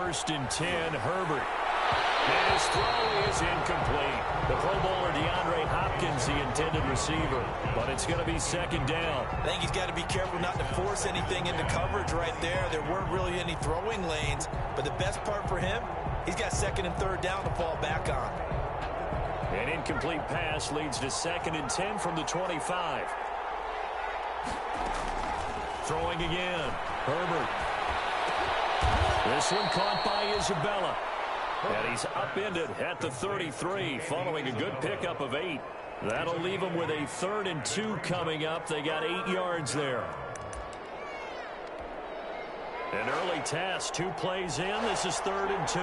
1st and 10, Herbert. And his throw is incomplete. The Pro Bowler DeAndre Hopkins, the intended receiver. But it's going to be 2nd down. I think he's got to be careful not to force anything into coverage right there. There weren't really any throwing lanes. But the best part for him, he's got 2nd and 3rd down to fall back on. An incomplete pass leads to 2nd and 10 from the 25. Throwing again. Herbert. This one caught by Isabella. And he's upended at the 33 following a good pickup of 8. That'll leave him with a 3rd and 2 coming up. They got 8 yards there. An early test, 2 plays in. This is 3rd and 2.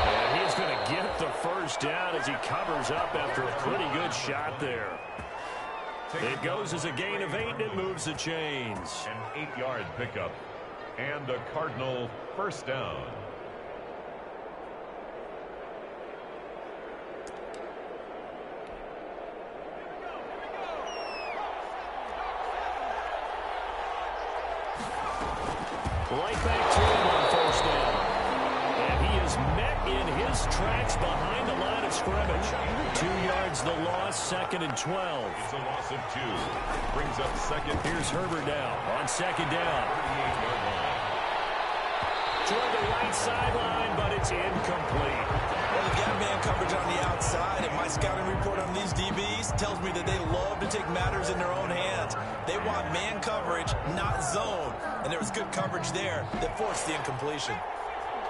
And he's going to get the 1st down as he covers up after a pretty good shot there. It goes as a gain of 8, and it moves the chains. An 8-yard pickup. And a Cardinal 1st down. Right back to him on 1st down. And he is met in his tracks behind the line of scrimmage. 2 yards the loss, 2nd and 12. It's a loss of 2. Brings up 2nd. Here's Herbert now on 2nd down. Toward the right sideline, but it's incomplete. Well, they've got man coverage on the outside, and my scouting report on these DBs tells me that they love to take matters in their own hands. They want man coverage, not zone. And there was good coverage there that forced the incompletion.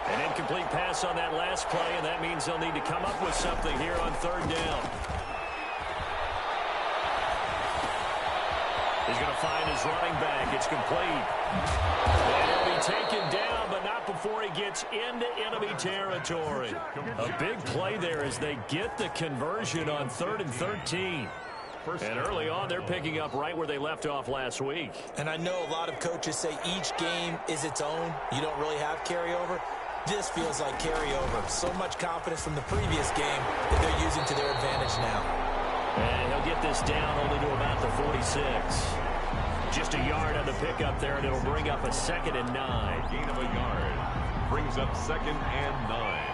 An incomplete pass on that last play, and that means they'll need to come up with something here on 3rd down. He's going to find his running back. It's complete. And he'll be taken down, but not before he gets into enemy territory. A big play there as they get the conversion on 3rd and 13. And early on, they're picking up right where they left off last week. And I know a lot of coaches say each game is its own. You don't really have carryover. This feels like carryover. So much confidence from the previous game that they're using to their advantage now. And he'll get this down only to about the 46. Just a yard on the pickup there, and it'll bring up a 2nd and 9. Gain of a yard. Brings up 2nd and 9.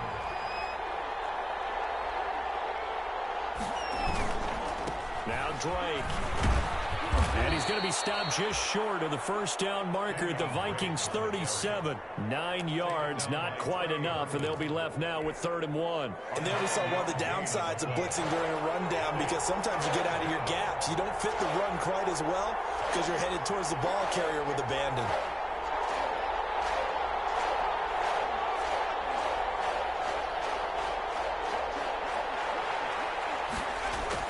Now Drake. And he's going to be stopped just short of the 1st down marker at the Vikings 37. 9 yards, not quite enough, and they'll be left now with 3rd and 1. And there we saw one of the downsides of blitzing during a rundown, because sometimes you get out of your gaps. You don't fit the run quite as well because you're headed towards the ball carrier with abandon.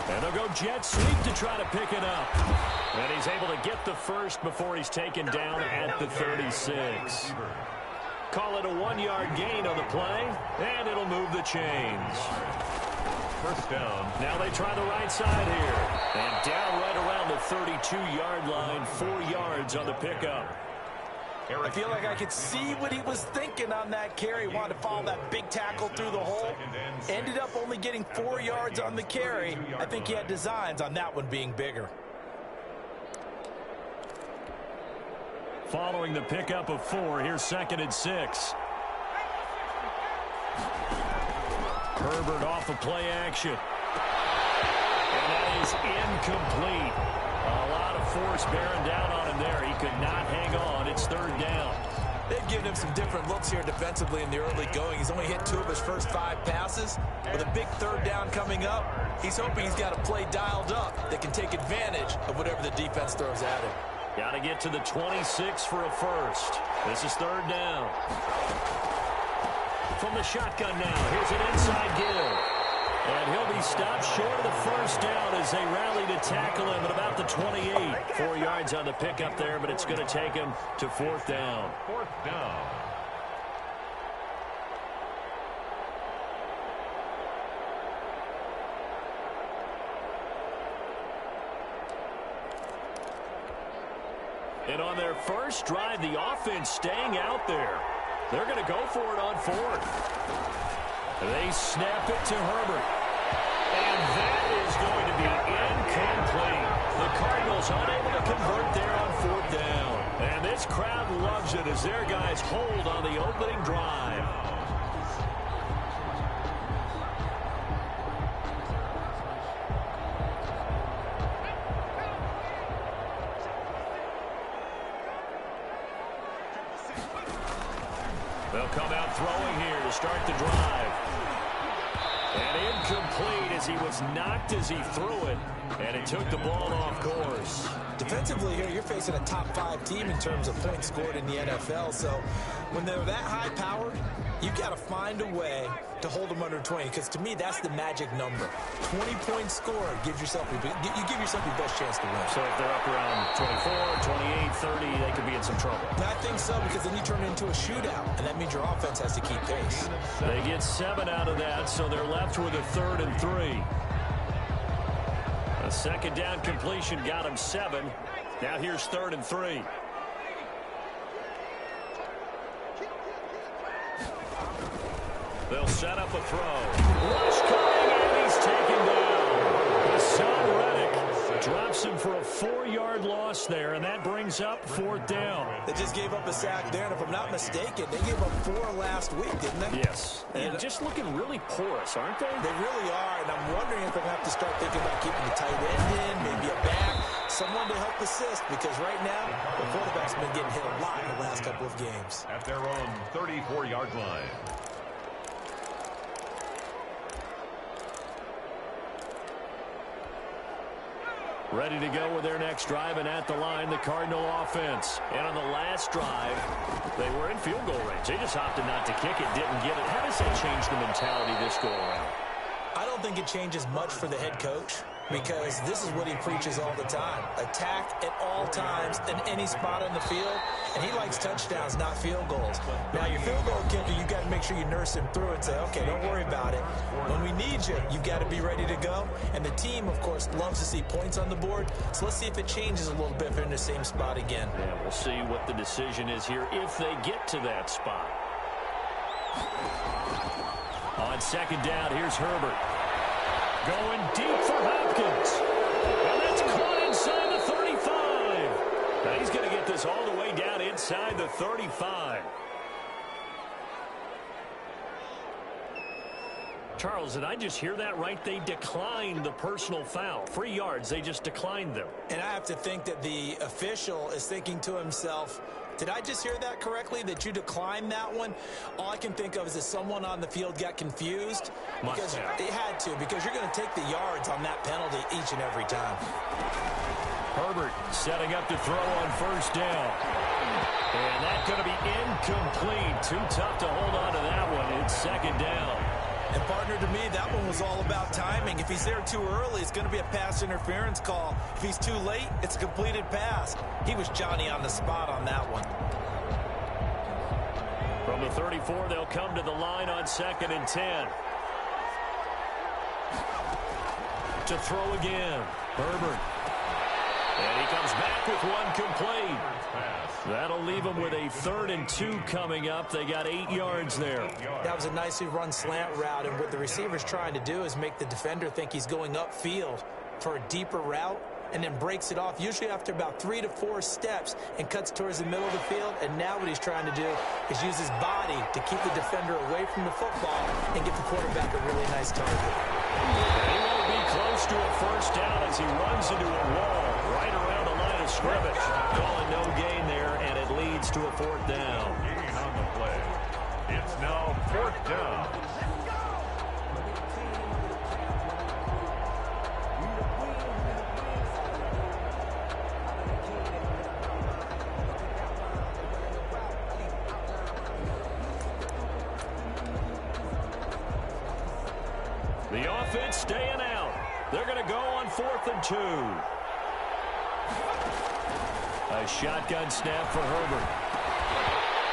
And they'll go jet sweep to try to pick it up. And he's able to get the 1st before he's taken down at the 36. Call it a 1-yard gain on the play, and it'll move the chains. 1st down. Now they try the right side here. And down right around the 32-yard line, 4 yards on the pickup. I feel like I could see what he was thinking on that carry. Wanted to follow that big tackle through the hole. Ended up only getting 4 yards on the carry. I think he had designs on that one being bigger. Following the pickup of 4, here's 2nd and 6. Herbert off of play action. And that is incomplete. A lot of force bearing down on him there. He could not hang on. It's 3rd down. They've given him some different looks here defensively in the early going. He's only hit 2 of his first 5 passes. With a big 3rd down coming up, he's hoping he's got a play dialed up that can take advantage of whatever the defense throws at him. Got to get to the 26 for a 1st. This is 3rd down. From the shotgun now, here's an inside give. And he'll be stopped short of the 1st down as they rally to tackle him at about the 28. 4 yards on the pickup there, but it's going to take him to 4th down. 4th down. And on their first drive, the offense staying out there. They're going to go for it on 4th. They snap it to Herbert. And that is going to be incomplete. The Cardinals unable to convert there on 4th down. And this crowd loves it as their guys hold on the opening drive. They'll come out throwing here to start the drive. And incomplete as he was knocked as he threw it. And it took the ball off course. Defensively here, you're facing a top 5 team in terms of points scored in the NFL. So when they're that high powered, you've got to find a way to hold them under 20. Because to me, that's the magic number. 20 points scored gives yourself you give yourself your best chance to win. So if they're up around 24, 28, 30, they could be in some trouble. I think so, because then you turn it into a shootout, and that means your offense has to keep pace. They get 7 out of that, so they're left with a 3rd and 3. A 2nd down completion got him 7. Now here's 3rd and 3. They'll set up a throw. Rush coming, and he's taken down. Hassan Reddick drops him for a 4-yard loss there, and that brings up 4th down. They just gave up a sack there, and if I'm not mistaken, they gave up 4 last week, didn't they? Yes. And just looking really porous, aren't they? They really are, and I'm wondering if they're going to have to start thinking about keeping the tight end in, maybe a back, someone to help assist, because right now, the quarterback's been getting hit a lot in the last couple of games. At their own 34-yard line. Ready to go with their next drive, and at the line, the Cardinal offense. And on the last drive, they were in field goal range. They just opted not to kick it, didn't get it. How does that change the mentality this go around? I don't think it changes much for the head coach, because this is what he preaches all the time. Attack at all times in any spot on the field, and he likes touchdowns, not field goals. Now, your field goal kicker, you've got to make sure you nurse him through and say, okay, don't worry about it. When we need you, you've got to be ready to go. And the team, of course, loves to see points on the board, so let's see if it changes a little bit if they're in the same spot again. Yeah, we'll see what the decision is here if they get to that spot. On 2nd down, here's Herbert. Going deep for Hopkins. And that's caught inside the 35. Now he's going to get this all the way down inside the 35. Charles, did I just hear that right? They declined the personal foul. 3 yards, they just declined them. And I have to think that the official is thinking to himself, did I just hear that correctly, that you declined that one? All I can think of is that someone on the field got confused. Because it had to, because you're going to take the yards on that penalty each and every time. Herbert setting up to throw on 1st down. And that's going to be incomplete. Too tough to hold on to that one. It's 2nd down. And, partner, to me, that one was all about timing. If he's there too early, it's going to be a pass interference call. If he's too late, it's a completed pass. He was Johnny on the spot on that one. From the 34, they'll come to the line on 2nd and 10. To throw again. Herbert. And he comes back with one complete. That'll leave them with a 3rd and 2 coming up. They got 8 yards there. That was a nicely run slant route, and what the receiver's trying to do is make the defender think he's going upfield for a deeper route, and then breaks it off, usually after about 3 to 4 steps, and cuts towards the middle of the field. And now what he's trying to do is use his body to keep the defender away from the football and get the quarterback a really nice target. He won't be close to a 1st down as he runs into a wall right around the line of scrimmage. Calling no gain there, and it leads to a 4th down. Gain on the play. It's now 4th down. The offense staying out. They're going to go on 4th and 2. A shotgun snap for Herbert.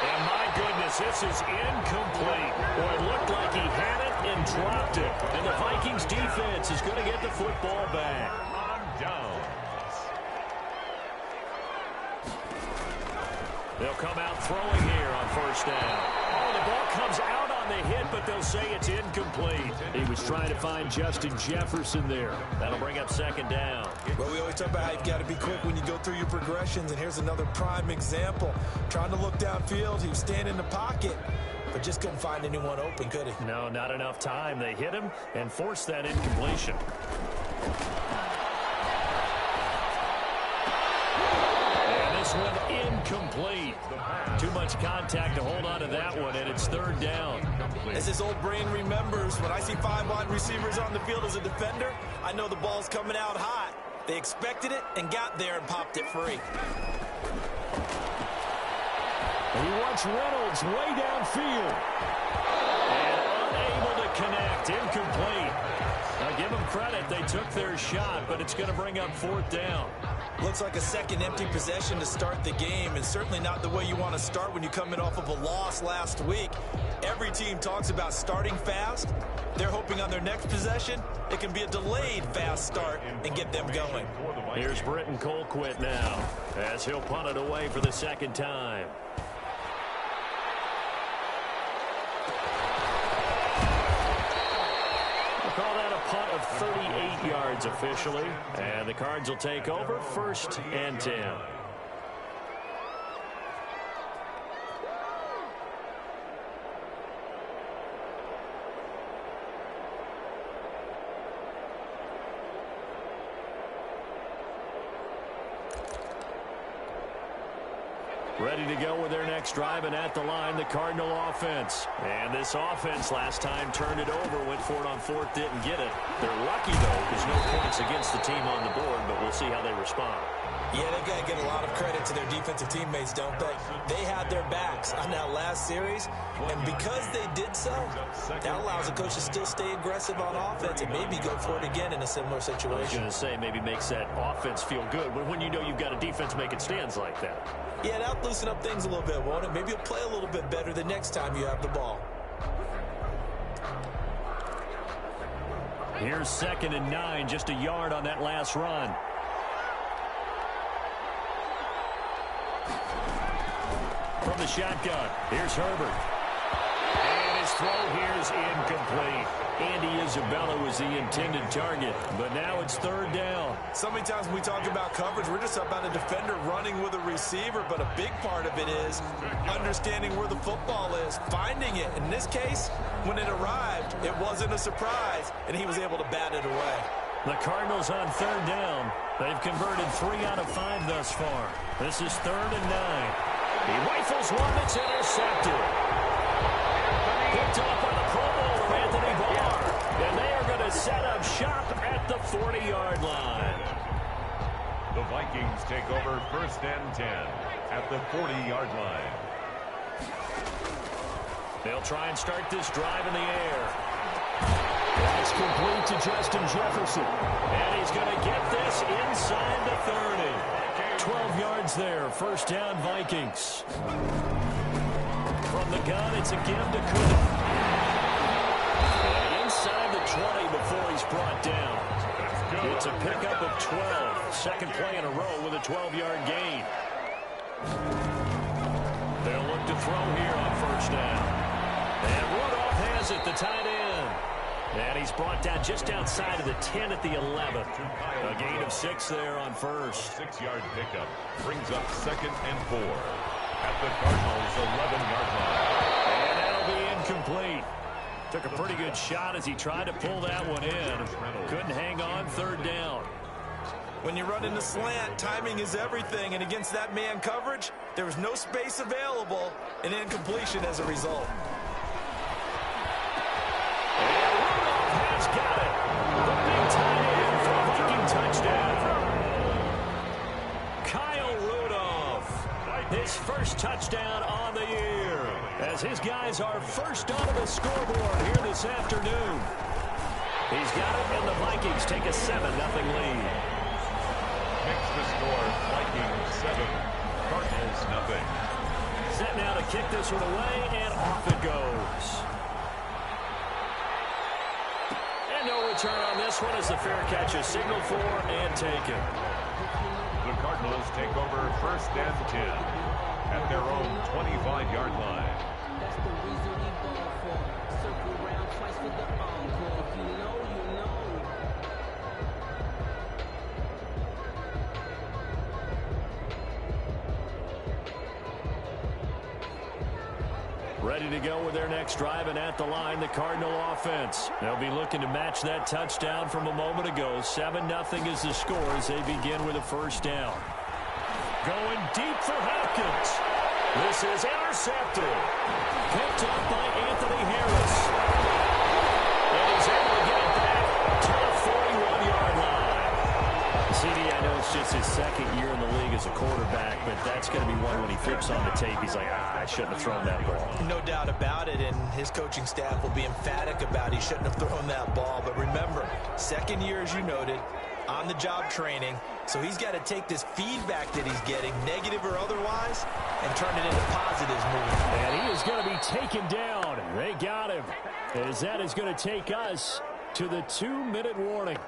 And my goodness, this is incomplete. Boy, it looked like he had it and dropped it. And the Vikings defense is going to get the football back. On down. They'll come out throwing here on 1st down. Oh, the ball comes out on on the hit, but they'll say it's incomplete. He was trying to find Justin Jefferson there. That'll bring up second down. Well, we always talk about how you've got to be quick when you go through your progressions, and here's another prime example. Trying to look downfield, he was standing in the pocket, but just couldn't find anyone open, could he? No, not enough time. They hit him and forced that incompletion. And this one incomplete. Too much contact to hold on to that one, and it's third down. As his old brain remembers, when I see 5 wide receivers on the field as a defender, I know the ball's coming out hot. They expected it and got there and popped it free. He wants Reynolds way downfield. And unable to connect. Incomplete. Now give them credit. They took their shot, but it's going to bring up fourth down. Looks like a second empty possession to start the game, and certainly not the way you want to start when you come in off of a loss last week. Every team talks about starting fast. They're hoping on their next possession, it can be a delayed fast start and get them going. Here's Britton Colquitt now, as he'll punt it away for the second time. We'll call that a punt of 38 yards officially, and the Cards will take over, 1st and 10. Ready to go with their next drive, and at the line, the Cardinal offense. And this offense last time turned it over, went for it on 4th, didn't get it. They're lucky, though, because no points against the team on the board, but we'll see how they respond. Yeah, they've got to give a lot of credit to their defensive teammates, don't they? They had their backs on that last series, and because they did so, that allows the coach to still stay aggressive on offense and maybe go for it again in a similar situation. I was going to say, maybe makes that offense feel good, but when you know you've got a defense making stands like that. Yeah, that'll loosen up things a little bit, won't it? Maybe you'll play a little bit better the next time you have the ball. Here's 2nd and 9, just a yard on that last run. From the shotgun, here's Herbert. And his throw here is incomplete. Andy Isabella was the intended target, but now it's 3rd down. So many times when we talk about coverage, we're just about a defender running with a receiver, but a big part of it is understanding where the football is, finding it. In this case, when it arrived, it wasn't a surprise, and he was able to bat it away. The Cardinals on 3rd down. They've converted 3 out of 5 thus far. This is 3rd and 9. He rifles one that's intercepted. Picked up by the Pro Bowler, Anthony Barr. And they are going to set up shop at the 40-yard line. The Vikings take over 1st and 10 at the 40-yard line. They'll try and start this drive in the air. That's complete to Justin Jefferson. And he's going to get this inside the 30. 12 yards there, 1st down Vikings. From the gun, it's a give to Cook. Inside the 20 before he's brought down. It's a pickup of 12. Second play in a row with a 12-yard gain. They'll look to throw here on 1st down. And Rudolph has it, the tight end. And he's brought down just outside of the 10 at the 11. A gain of 6 there on 1st. 6-yard pickup brings up 2nd and 4 at the Cardinals' 11-yard line. And that'll be incomplete. Took a pretty good shot as he tried to pull that one in. Couldn't hang on, 3rd down. When you run in the slant, timing is everything, and against that man coverage, there was no space available, and incompletion as a result. Got it. The big tight end for a Viking touchdown. Kyle Rudolph, his 1st touchdown on the year, as his guys are first onto the scoreboard here this afternoon. He's got it, and the Vikings take a 7-0 lead. Makes the score Vikings 7, Cardinals 0. Set now to kick this one away, and off it goes. No return on this one as the fair catch is signaled for and taken. The Cardinals take over 1st and 10 at their own 25-yard line. Ready to go with their next drive, and at the line, the Cardinal offense. They'll be looking to match that touchdown from a moment ago. 7-0 is the score as they begin with a first down. Going deep for Hopkins. This is intercepted. Picked up by Anthony Harris. And he's able to get it back to the 41-yard line. CD, I know it's just his second year in the league as a quarterback, but that's going to be one when he flips on the tape. He's like, I shouldn't have thrown that ball. No doubt about it, and his coaching staff will be emphatic about he shouldn't have thrown that ball. But remember, second year, as you noted, on-the-job training, so he's got to take this feedback that he's getting, negative or otherwise, and turn it into positives moving forward. And he is going to be taken down. They got him, as that is going to take us to the 2-minute warning.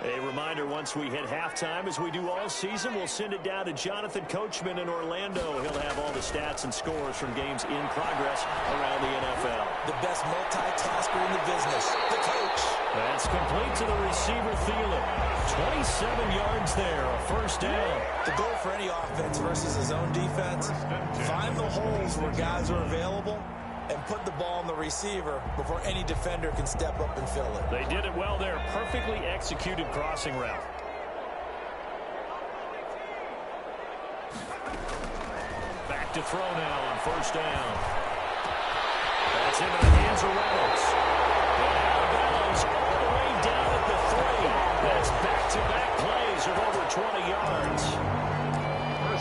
A reminder, once we hit halftime, as we do all season, we'll send it down to Jonathan Coachman in Orlando. He'll have all the stats and scores from games in progress around the NFL. The best multitasker in the business, the coach. That's complete to the receiver, Thielen. 27 yards there, a first down. The goal for any offense versus his own defense, find the holes where guys are available and put the ball on the receiver before any defender can step up and fill it. They did it well there. Perfectly executed crossing route. Back to throw now on first down. That's into the hands of Reynolds. And out of bounds all the way down at the 3. That's back-to-back plays of over 20 yards.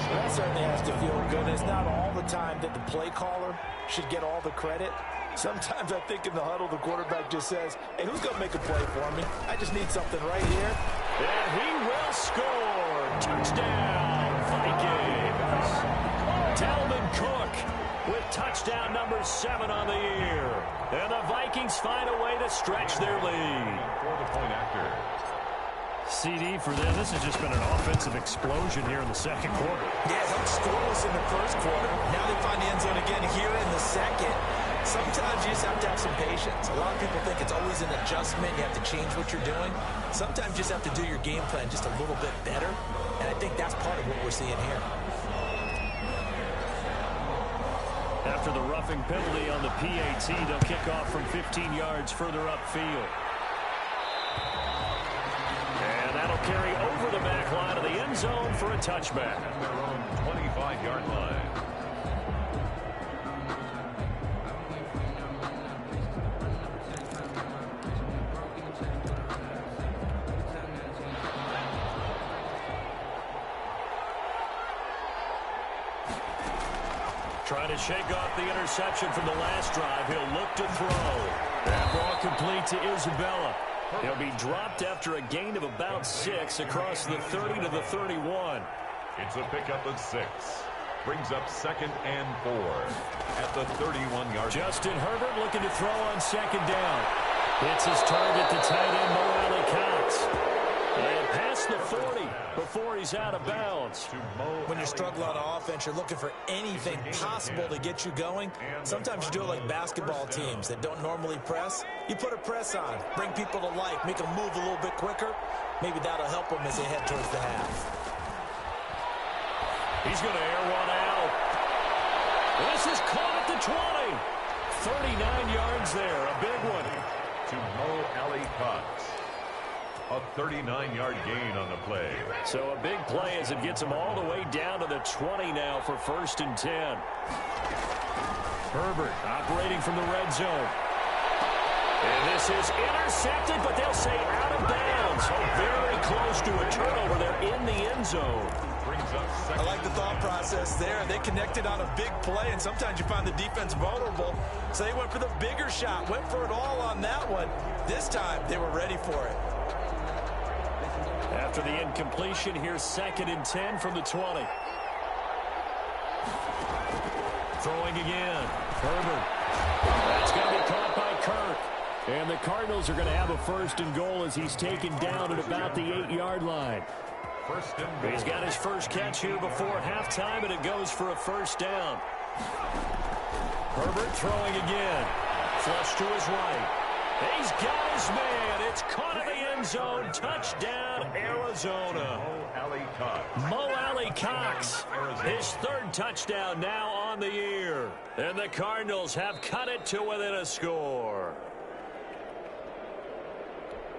That certainly has to feel good. It's not all the time that the play caller should get all the credit. Sometimes I think in the huddle, the quarterback just says, hey, who's going to make a play for me? I just need something right here. And he will score. Touchdown, Vikings. Dalvin Cook with touchdown number 7 on the year. And the Vikings find a way to stretch their lead. For the point after. CD for them, this has just been an offensive explosion here in the second quarter. Yeah, held scoreless in the first quarter. Now they find the end zone again here in the second. Sometimes you just have to have some patience. A lot of people think it's always an adjustment. You have to change what you're doing. Sometimes you just have to do your game plan just a little bit better. And I think that's part of what we're seeing here. After the roughing penalty on the PAT, they'll kick off from 15 yards further upfield. And that'll carry over the back line of the end zone for a touchback. At their own 25-yard line. Trying to shake off the interception from the last drive. He'll look to throw. That ball complete to Isabella. He'll be dropped after a gain of about 6 across the 30 to the 31. It's a pickup of 6. Brings up 2nd and 4 at the 31-yard. Justin Herbert looking to throw on 2nd down. Hits his target to tight end Mo Alley-Cox. And past the 40 before he's out of bounds. When you're struggling on offense, you're looking for anything possible to get you going. Sometimes you do it like basketball teams that don't normally press. You put a press on, bring people to life, make them move a little bit quicker. Maybe that'll help them as they head towards the half. He's going to air one out. This is caught at the 20. 39 yards there, a big one. To Mo Alley-Cox. A 39-yard gain on the play. So a big play as it gets him all the way down to the 20 now for 1st and 10. Herbert operating from the red zone. And this is intercepted, but they'll say out of bounds. So very close to a turnover there in the end zone. I like the thought process there. They connected on a big play, and sometimes you find the defense vulnerable. So they went for the bigger shot, went for it all on that one. This time, they were ready for it. After the incompletion, here's 2nd and 10 from the 20. Throwing again. Herbert. That's going to be caught by Kirk. And the Cardinals are going to have a 1st and goal as he's taken down at about the 8-yard line. 1st and goal. He's got his first catch here before halftime, and it goes for a 1st down. Herbert throwing again. Flush to his right. He's got his man. It's caught in the end zone. Touchdown, Arizona. Mo Alley Cox, his third touchdown now on the year. And the Cardinals have cut it to within a score.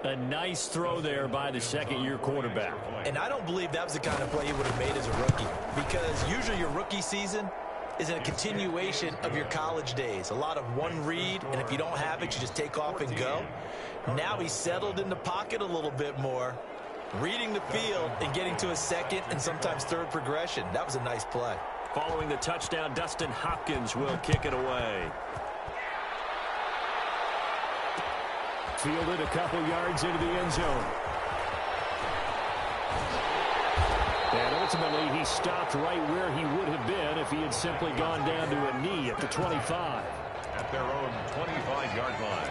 A nice throw there by the second-year quarterback. And I don't believe that was the kind of play he would have made as a rookie, because usually your rookie season is a continuation of your college days. A lot of one read, and if you don't have it, you just take off and go. Now he's settled in the pocket a little bit more, reading the field and getting to a second and sometimes third progression. That was a nice play. Following the touchdown, Dustin Hopkins will kick it away. Fielded a couple yards into the end zone. And ultimately, he stopped right where he would have been if he had simply gone down to a knee at the 25. At their own 25-yard line.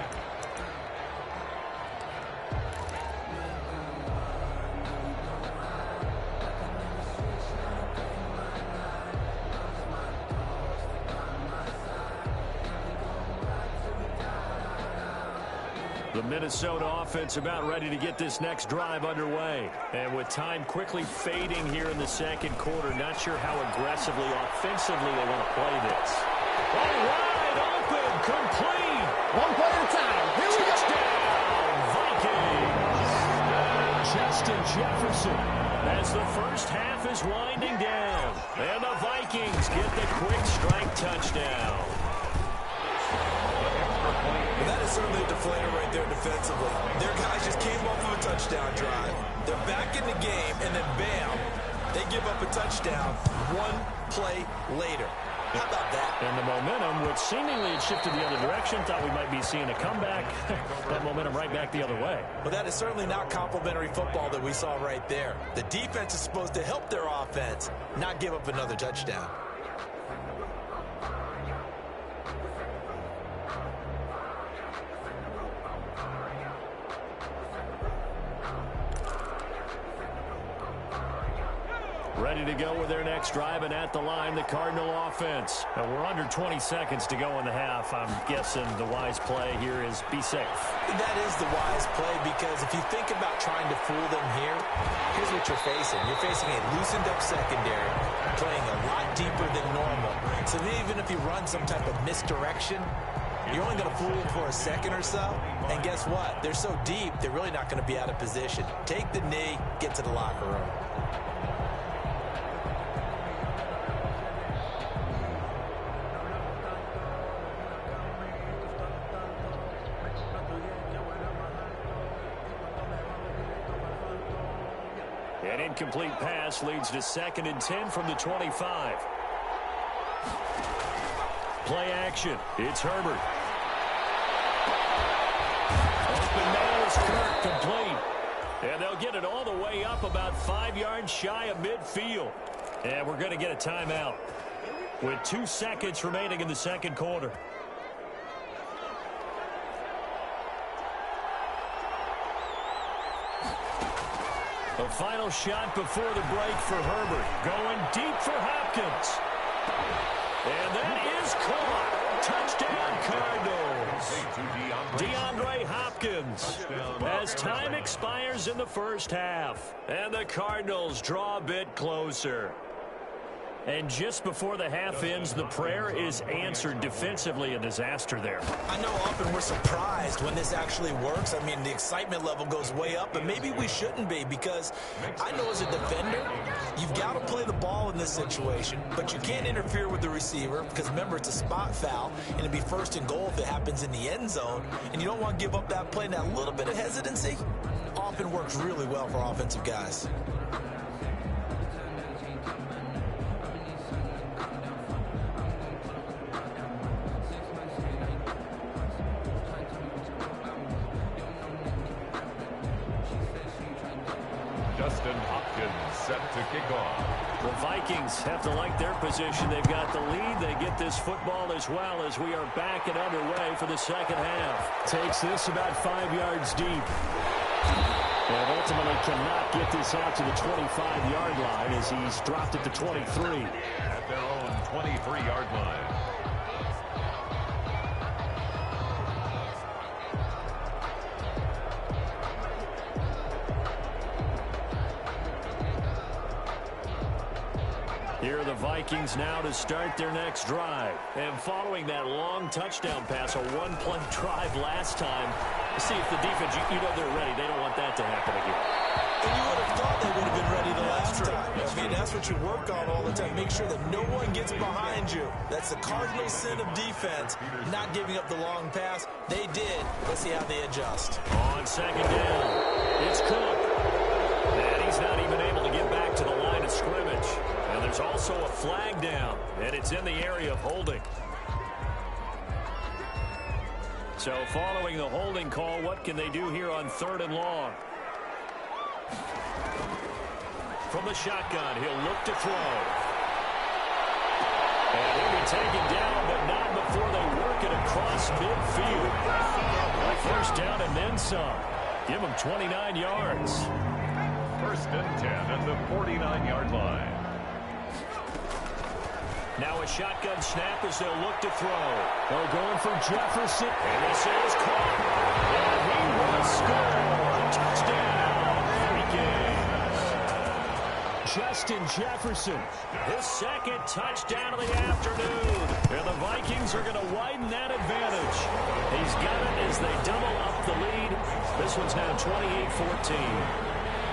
The Minnesota offense about ready to get this next drive underway. And with time quickly fading here in the second quarter, not sure how aggressively, offensively they want to play this. All wide open, complete. One play at a time. Here we go. Touchdown, Vikings. Justin Jefferson as the first half is winding down. And the Vikings get the quick strike touchdown. That is certainly a deflator right there defensively. Their guys just came off of a touchdown drive. They're back in the game, and then bam, they give up a touchdown one play later. How about that? And the momentum, which seemingly had shifted the other direction, thought we might be seeing a comeback. That momentum right back the other way. Well, that is certainly not complimentary football that we saw right there. The defense is supposed to help their offense, not give up another touchdown. Ready to go with their next drive, and at the line, the Cardinal offense. And we're under 20 seconds to go in the half. I'm guessing the wise play here is be safe. That is the wise play, because if you think about trying to fool them here, here's what you're facing. You're facing a loosened up secondary, playing a lot deeper than normal. So even if you run some type of misdirection, you're only going to fool them for a second or so. And guess what? They're so deep, they're really not going to be out of position. Take the knee, get to the locker room. An incomplete pass leads to 2nd and 10 from the 25. Play action. It's Herbert. Open man is Kirk, complete. And they'll get it all the way up about 5 yards shy of midfield. And we're going to get a timeout with 2 seconds remaining in the second quarter. The final shot before the break for Herbert. Going deep for Hopkins. And that is caught. Touchdown, Cardinals. DeAndre Hopkins as time expires in the first half. And the Cardinals draw a bit closer. And just before the half ends, the prayer is answered. Defensively, a disaster there. I know often we're surprised when this actually works. I mean, the excitement level goes way up, but maybe we shouldn't be, because I know as a defender, you've got to play the ball in this situation, but you can't interfere with the receiver, because remember, it's a spot foul, and it'd be 1st and goal if it happens in the end zone, and you don't want to give up that play. And that little bit of hesitancy often works really well for offensive guys. Justin Hopkins set to kick off. The Vikings have to like their position. They've got the lead. They get this football as well as we are back and underway for the second half. Takes this about 5 yards deep. And ultimately cannot get this out to the 25-yard line as he's dropped at the 23. At their own 23-yard line. Vikings now to start their next drive. And following that long touchdown pass, a one-play drive last time, see if the defense, you know they're ready. They don't want that to happen again. And you would have thought they would have been ready the last time. I mean, that's what you work on all the time. Make sure that no one gets behind you. That's the cardinal sin of defense, not giving up the long pass. They did. Let's see how they adjust. On second down, it's Cook. And he's not even able to get back to the line of scrimmage. And there's also a flag down, and it's in the area of holding. So following the holding call, what can they do here on 3rd and long? From the shotgun, he'll look to throw. And he'll be taken down, but not before they work it across midfield. A first down and then some. Give him 29 yards. 1st and 10 at the 49-yard line. Now a shotgun snap as they'll look to throw. They're going for Jefferson. And this is caught. And he will score. Touchdown. Vikings. Justin Jefferson, his 2nd touchdown of the afternoon. And the Vikings are going to widen that advantage. He's got it as they double up the lead. This one's now 28-14.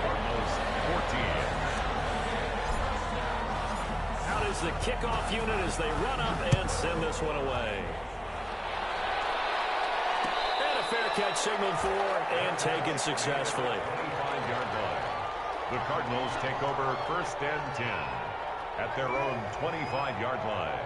Cardinals 14. Out is the kickoff unit as they run up and send this one away. And a fair catch signaled for and taken successfully. 25-yard line. The Cardinals take over 1st and 10 at their own 25-yard line.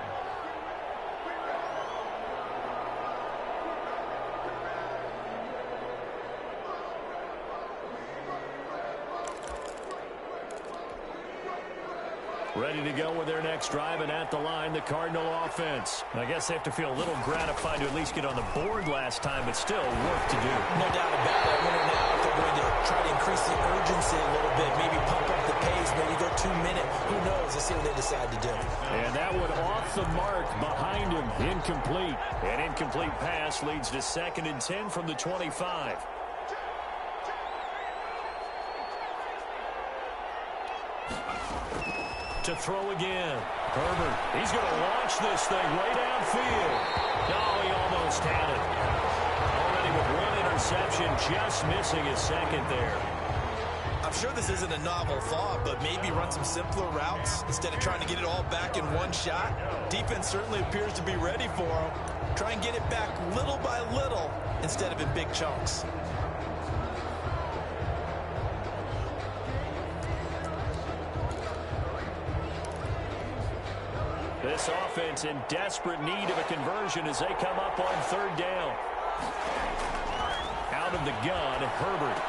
Ready to go with their next drive, and at the line, the Cardinal offense. I guess they have to feel a little gratified to at least get on the board last time, but still work to do. No doubt about it. I wonder now if they're going to try to increase the urgency a little bit, maybe pump up the pace, maybe go 2-minute. Who knows? Let's see what they decide to do. And that one off the mark behind him. Incomplete. An incomplete pass leads to 2nd and 10 from the 25. To throw again. Herbert, he's going to launch this thing way downfield. No, he almost had it. Already with 1 interception, just missing his 2nd there. I'm sure this isn't a novel thought, but maybe run some simpler routes instead of trying to get it all back in one shot. Defense certainly appears to be ready for him. Try and get it back little by little instead of in big chunks. This offense in desperate need of a conversion as they come up on 3rd down. Out of the gun, Herbert.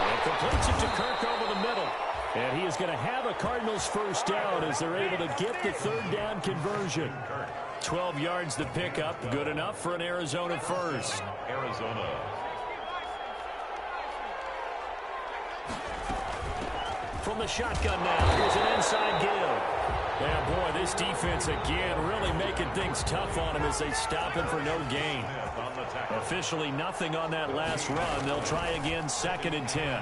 And completes it to Kirk over the middle. And he is going to have a Cardinals first down as they're able to get the 3rd down conversion. 12 yards to pick up. Good enough for an Arizona first. Arizona. From the shotgun now, here's an inside give. Yeah, boy, this defense again really making things tough on him as they stop him for no gain. Officially nothing on that last run. They'll try again, 2nd and 10. Now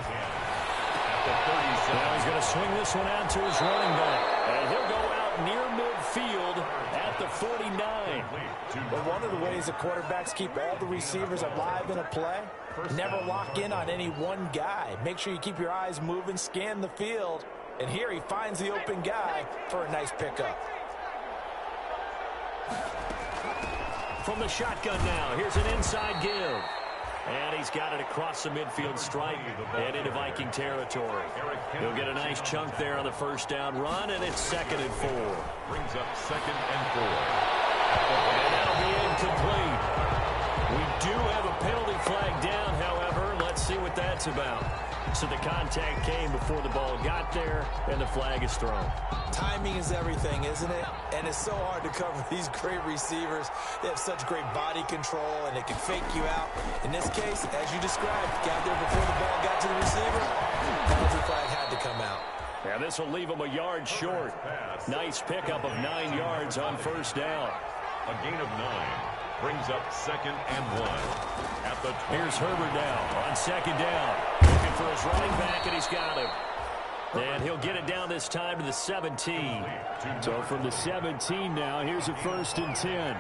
he's going to swing this one out to his running back. And he'll go out near midfield at the 49. But one of the ways the quarterbacks keep all the receivers alive in a play, never lock in on any one guy. Make sure you keep your eyes moving, scan the field. And here he finds the open guy for a nice pickup. From the shotgun now, here's an inside give. And he's got it across the midfield stripe and into Viking territory. He'll get a nice chunk there on the first down run, and it's 2nd and 4. Brings up 2nd and 4. And that'll be incomplete. We do have a penalty flag down, however. Let's see what that's about. So the contact came before the ball got there, and the flag is thrown. Timing is everything, isn't it? And it's so hard to cover these great receivers. They have such great body control, and they can fake you out. In this case, as you described, got there before the ball got to the receiver. Penalty flag had to come out. Now this will leave him a yard short. Nice pickup of 9 yards on first down. A gain of 9. Brings up 2nd and 1. At the 20. Here's Herbert now on 2nd down. Looking for his running back, and he's got him. And he'll get it down this time to the 17. So from the 17 now, here's a 1st and 10. And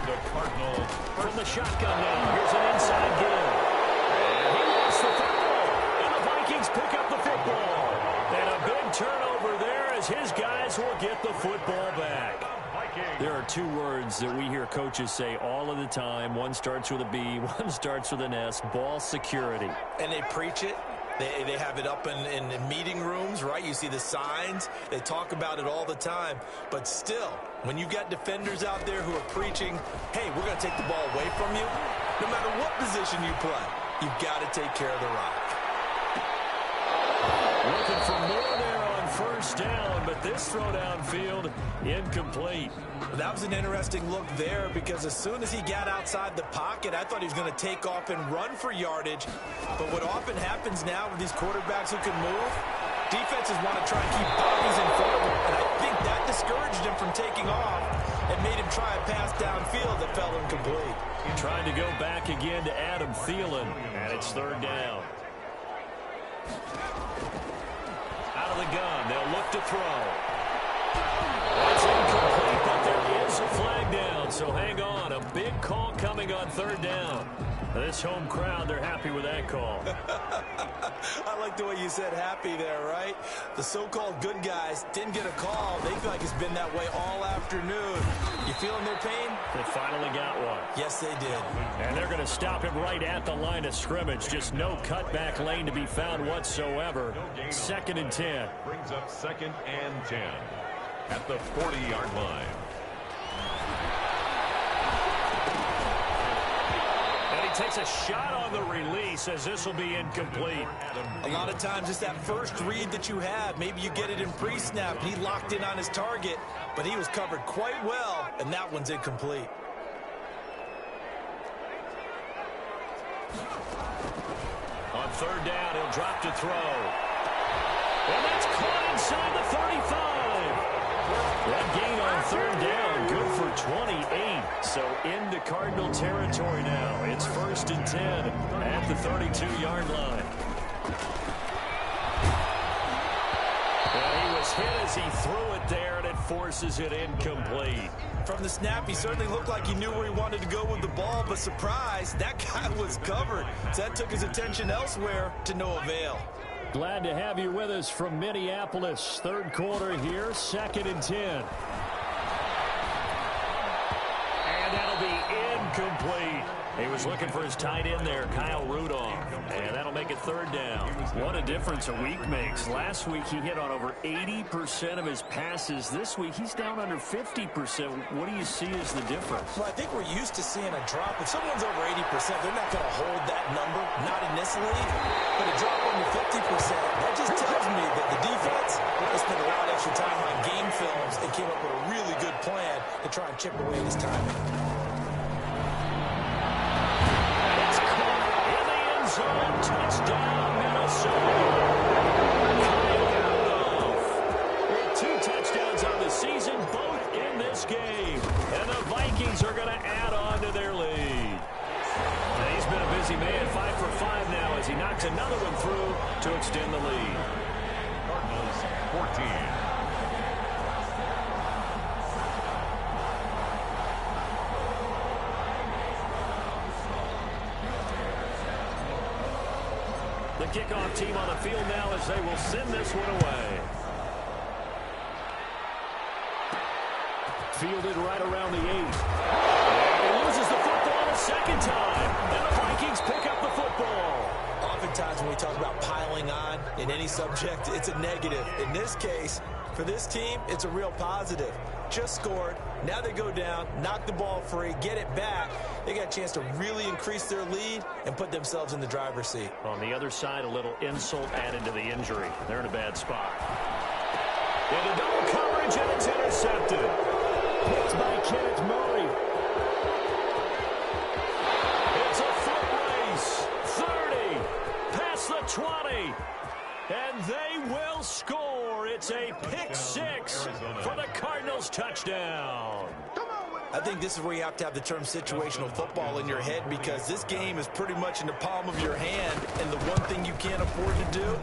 the Cardinals. From the shotgun now, here's an inside give. And he lost the football. And the Vikings pick up the football. And a big turnover there as his guys will get the football back. There are 2 words that we hear coaches say all of the time. One starts with a B, one starts with an S, ball security. And they preach it. They have it up in meeting rooms, right? You see the signs. They talk about it all the time. But still, when you've got defenders out there who are preaching, hey, we're going to take the ball away from you, no matter what position you play, you've got to take care of the rock. Looking for more there on 1st down, but this throw downfield incomplete. That was an interesting look there because as soon as he got outside the pocket, I thought he was going to take off and run for yardage. But what often happens now with these quarterbacks who can move, defenses want to try and keep bodies in front of him. And I think that discouraged him from taking off and made him try a pass downfield that fell incomplete. Trying to go back again to Adam Thielen, and it's 3rd down. Out of the gun, they'll look to throw. That's incomplete, but there is a flag down, so hang on. A big call coming on 3rd down. This home crowd, they're happy with that call. I like the way you said happy there, right? The so-called good guys didn't get a call. They feel like it's been that way all afternoon. You feeling their pain? They finally got one. Yes, they did. And they're going to stop him right at the line of scrimmage. Just no cutback lane to be found whatsoever. 2nd and 10. Brings up 2nd and 10 at the 40-yard line. Takes a shot on the release as this will be incomplete. A lot of times it's that first read that you have. Maybe you get it in pre-snap. He locked in on his target, but he was covered quite well, and that one's incomplete. On 3rd down, he'll drop to throw. And that's caught inside the 35. That gain on 3rd down, good for 28. So into Cardinal territory now. It's 1st and 10 at the 32-yard line. And he was hit as he threw it there, and it forces it incomplete. From the snap, he certainly looked like he knew where he wanted to go with the ball, but surprise, that guy was covered. So that took his attention elsewhere to no avail. Glad to have you with us from Minneapolis. 3rd quarter here, 2nd and 10. And that'll be incomplete. He was looking for his tight end there, Kyle Rudolph. And that'll make it 3rd down. What a difference a week makes. Last week he hit on over 80% of his passes. This week he's down under 50%. What do you see as the difference? Well, I think we're used to seeing a drop. If someone's over 80%, they're not going to hold that number, not in this league. But a drop under 50%, that just tells me that the defense has spent a lot of extra time on game films and came up with a really good plan to try and chip away this timing. Touchdown, Minnesota. Kyle Rudolph with 2 touchdowns on the season, both in this game. And the Vikings are going to add on to their lead. And he's been a busy man, 5 for 5 now as he knocks another one through to extend the lead. Cardinals 14. The kickoff team on the field now as they will send this one away. Fielded right around the 8. And he loses the football a 2nd time. And the Vikings pick up the football. Oftentimes when we talk about piling on in any subject, it's a negative. In this case, for this team, it's a real positive. Just scored. Now they go down, knock the ball free, get it back. They got a chance to really increase their lead and put themselves in the driver's seat. On the other side, a little insult added to the injury. They're in a bad spot. Into double coverage, and it's intercepted. Picked by Kenneth Murray. It's a foot race. 30, past the 20. And they will score. It's a pick 6 for the Cardinals touchdown. I think this is where you have to have the term situational football in your head because this game is pretty much in the palm of your hand, and the one thing you can't afford to do,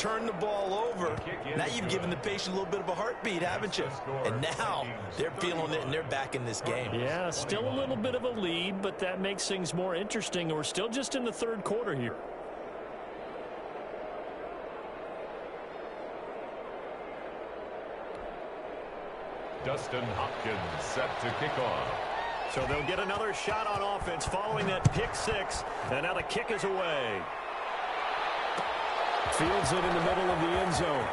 turn the ball over. Now you've given the patient a little bit of a heartbeat, haven't you? And now they're feeling it, and they're back in this game. Yeah, still a little bit of a lead, but that makes things more interesting. We're still just in the third quarter here. Dustin Hopkins set to kick off. So they'll get another shot on offense following that pick six, and now the kick is away. Fields it in the middle of the end zone.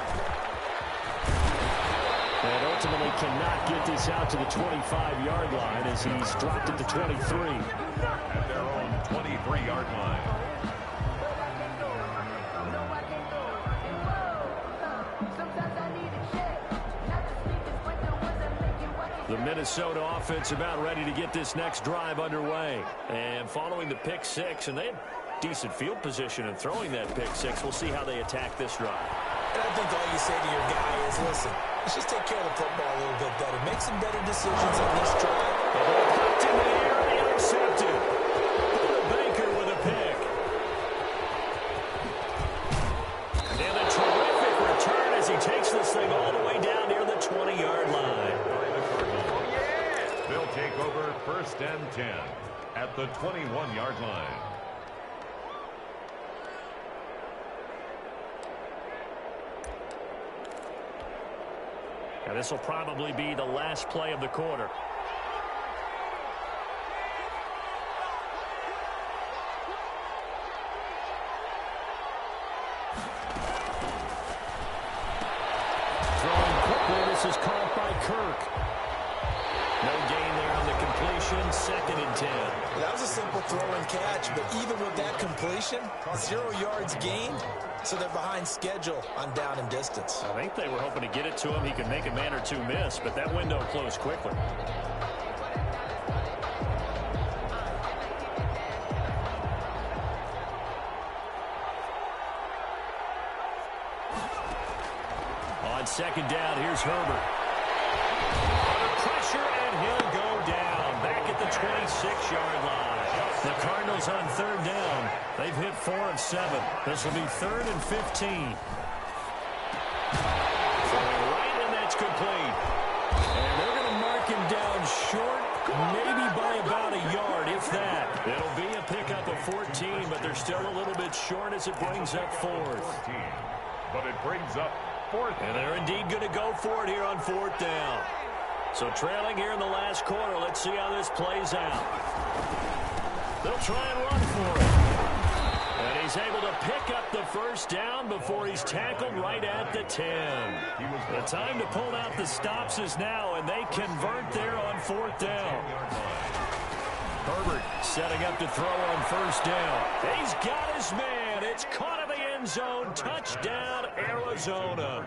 And ultimately cannot get this out to the 25-yard line as he's dropped it to 23. At their own 23-yard line. The Minnesota offense about ready to get this next drive underway. And following the pick six, and they had decent field position in throwing that pick six. We'll see how they attack this drive. And I think all you say to your guy is, listen, let's just take care of the football a little bit better. Make some better decisions on this drive. The ball popped in the air and intercepted. Baker with a pick. And a terrific return as he takes this thing all the way down near the 20-yard line. They'll take over first and 10 at the 21-yard line. And this will probably be the last play of the quarter. Throwing quickly, this is caught by Kirk. No gain there on the completion, 2nd and 10. That was a simple throw and catch, but even with that completion, 0 yards gained, so they're behind schedule on down and distance. I think they were hoping to get it to him. He could make a man or two miss, but that window closed quickly. On 2nd down, here's Herbert. Under pressure, and he'll go down. Back at the 26-yard line. The Cardinals on 3rd down. They've hit 4 of 7. This will be 3rd and 15. Throwing right, and that's complete. And they're going to mark him down short, maybe by about a yard, if that. It'll be a pickup of 14, but they're still a little bit short as it brings up 4th. But it brings up 4th. And they're indeed going to go for it here on 4th down. So trailing here in the last quarter, let's see how this plays out. They'll try and run for it. And he's able to pick up the first down before he's tackled right at the 10. The time to pull out the stops is now, and they convert there on 4th down. Herbert setting up to throw on 1st down. He's got his man. It's caught in the end zone. Touchdown, Arizona.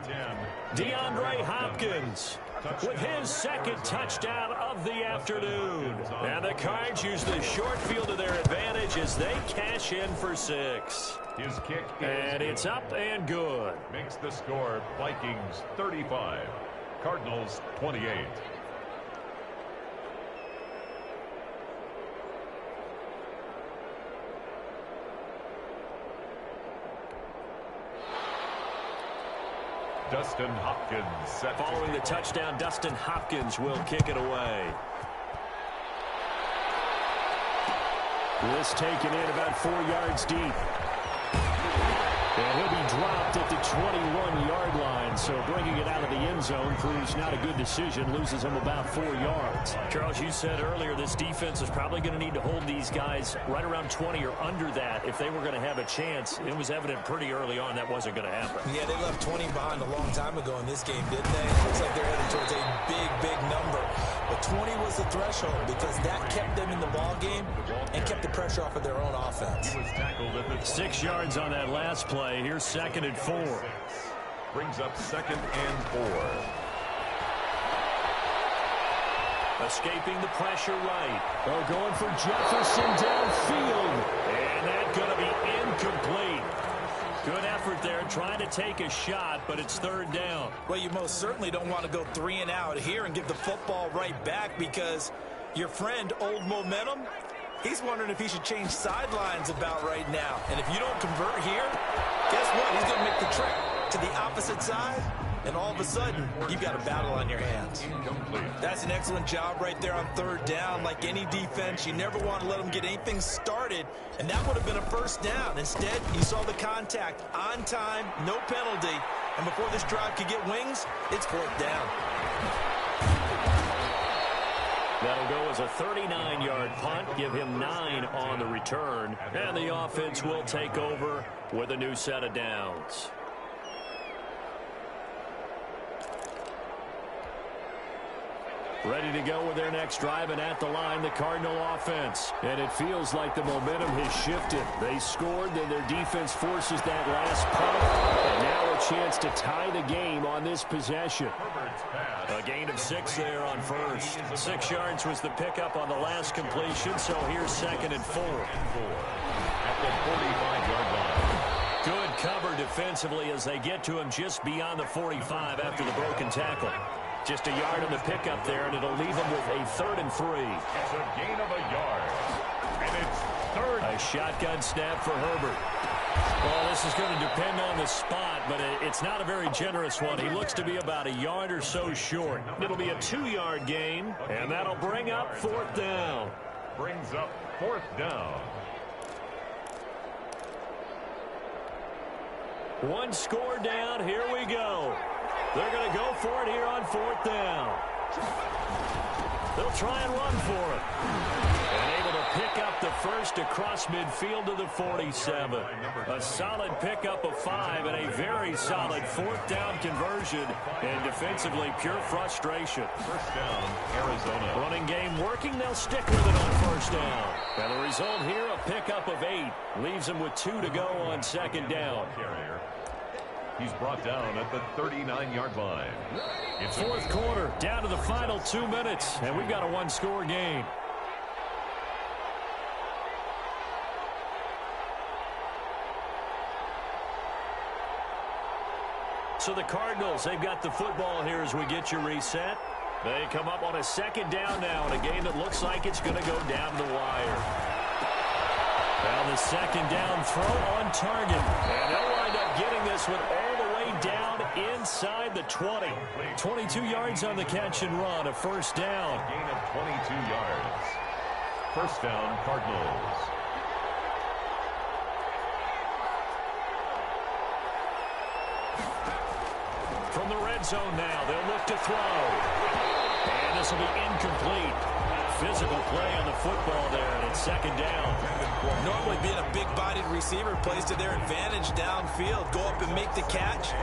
DeAndre Hopkins with his 2nd touchdown of the afternoon. And the Cards use the short field to their advantage as they cash in for 6. His kick and it's up and good. Makes the score Vikings 35, Cardinals 28. Dustin Hopkins set. Following the touchdown, Dustin Hopkins will kick it away. This taken in about 4 yards deep. And he'll be dropped at the 21-yard line, so bringing it out of the end zone proves not a good decision, loses him about 4 yards. Charles, you said earlier this defense is probably going to need to hold these guys right around 20 or under that if they were going to have a chance. It was evident pretty early on that wasn't going to happen. Yeah, they left 20 behind a long time ago in this game, didn't they? It looks like they're headed towards a big, big number. But 20 was the threshold because that kept them in the ball game and kept the pressure off of their own offense. He was tackled at the 6 yards on that last play. Here's 2nd and 4. Brings up 2nd and 4. Escaping the pressure right. Oh, going for Jefferson downfield. And that's going to be incomplete. Good effort there trying to take a shot, but it's 3rd down. Well, you most certainly don't want to go 3 and out here and give the football right back because your friend, Old Momentum, he's wondering if he should change sidelines about right now. And if you don't convert here, guess what? He's going to make the trip. to the opposite side, and all of a sudden, you've got a battle on your hands. That's an excellent job right there on third down. Like any defense, you never want to let them get anything started, and that would have been a first down. Instead, you saw the contact on time, no penalty, and before this drive could get wings, it's fourth down. That'll go as a 39-yard punt, give him 9 on the return, and the offense will take over with a new set of downs. Ready to go with their next drive, and at the line, the Cardinal offense. And it feels like the momentum has shifted. They scored, then their defense forces that last punt, and now a chance to tie the game on this possession. A gain of 6 there on first. 6 yards was the pickup on the last completion, so here's 2nd and 4. At the 45-yard line. Good cover defensively as they get to him just beyond the 45 after the broken tackle. Just a yard on the pickup there, and it'll leave them with a 3rd and 3. It's a gain of a yard. And it's 3rd. A shotgun snap for Herbert. Well, this is going to depend on the spot, but it's not a very generous one. He looks to be about a yard or so short. It'll be a 2-yard gain, and that'll bring up 4th down. Brings up 4th down. One score down. Here we go. They're going to go for it here on 4th down. They'll try and run for it. And able to pick up the first across midfield to the 47. A solid pickup of 5 and a very solid 4th down conversion. And defensively, pure frustration. First down, Arizona. Running game working. They'll stick with it on 1st down. And the result here, a pickup of 8. Leaves them with 2 to go on 2nd down. He's brought down at the 39-yard line. It's 4th quarter, down to the final 2 minutes, and we've got a 1-score game. So the Cardinals, they've got the football here as we get you reset. They come up on a 2nd down now in a game that looks like it's going to go down the wire. Well, the 2nd down throw on target, and they'll wind up getting this one all the way down inside the 20. 22 yards on the catch and run, a 1st down. Gain of 22 yards. 1st down, Cardinals. From the red zone now, they'll look to throw. And this will be incomplete. Physical play on the football there, and it's 2nd down. Normally being a big-bodied receiver plays to their advantage downfield. Go up and make the catch,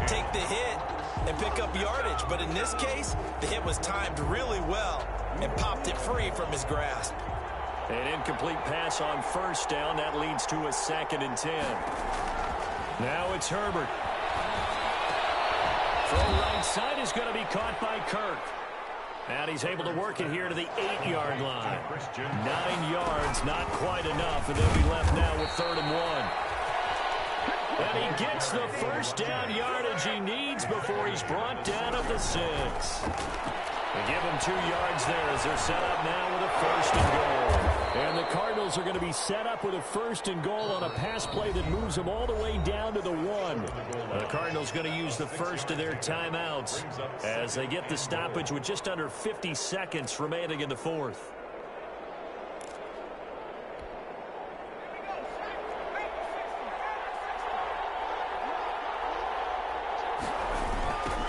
take the hit, and pick up yardage. But in this case, the hit was timed really well and popped it free from his grasp. An incomplete pass on 1st down. That leads to a 2nd and 10. Now it's Herbert. Throw right side is going to be caught by Kirk. And he's able to work it here to the 8-yard line. 9 yards, not quite enough, and they'll be left now with 3rd and 1. And he gets the 1st down yardage he needs before he's brought down at the 6. They give him 2 yards there as they're set up now with a 1st and goal. And the Cardinals are going to be set up with a 1st and goal on a pass play that moves them all the way down to the 1. The Cardinals going to use the first of their timeouts as they get the stoppage with just under 50 seconds remaining in the 4th.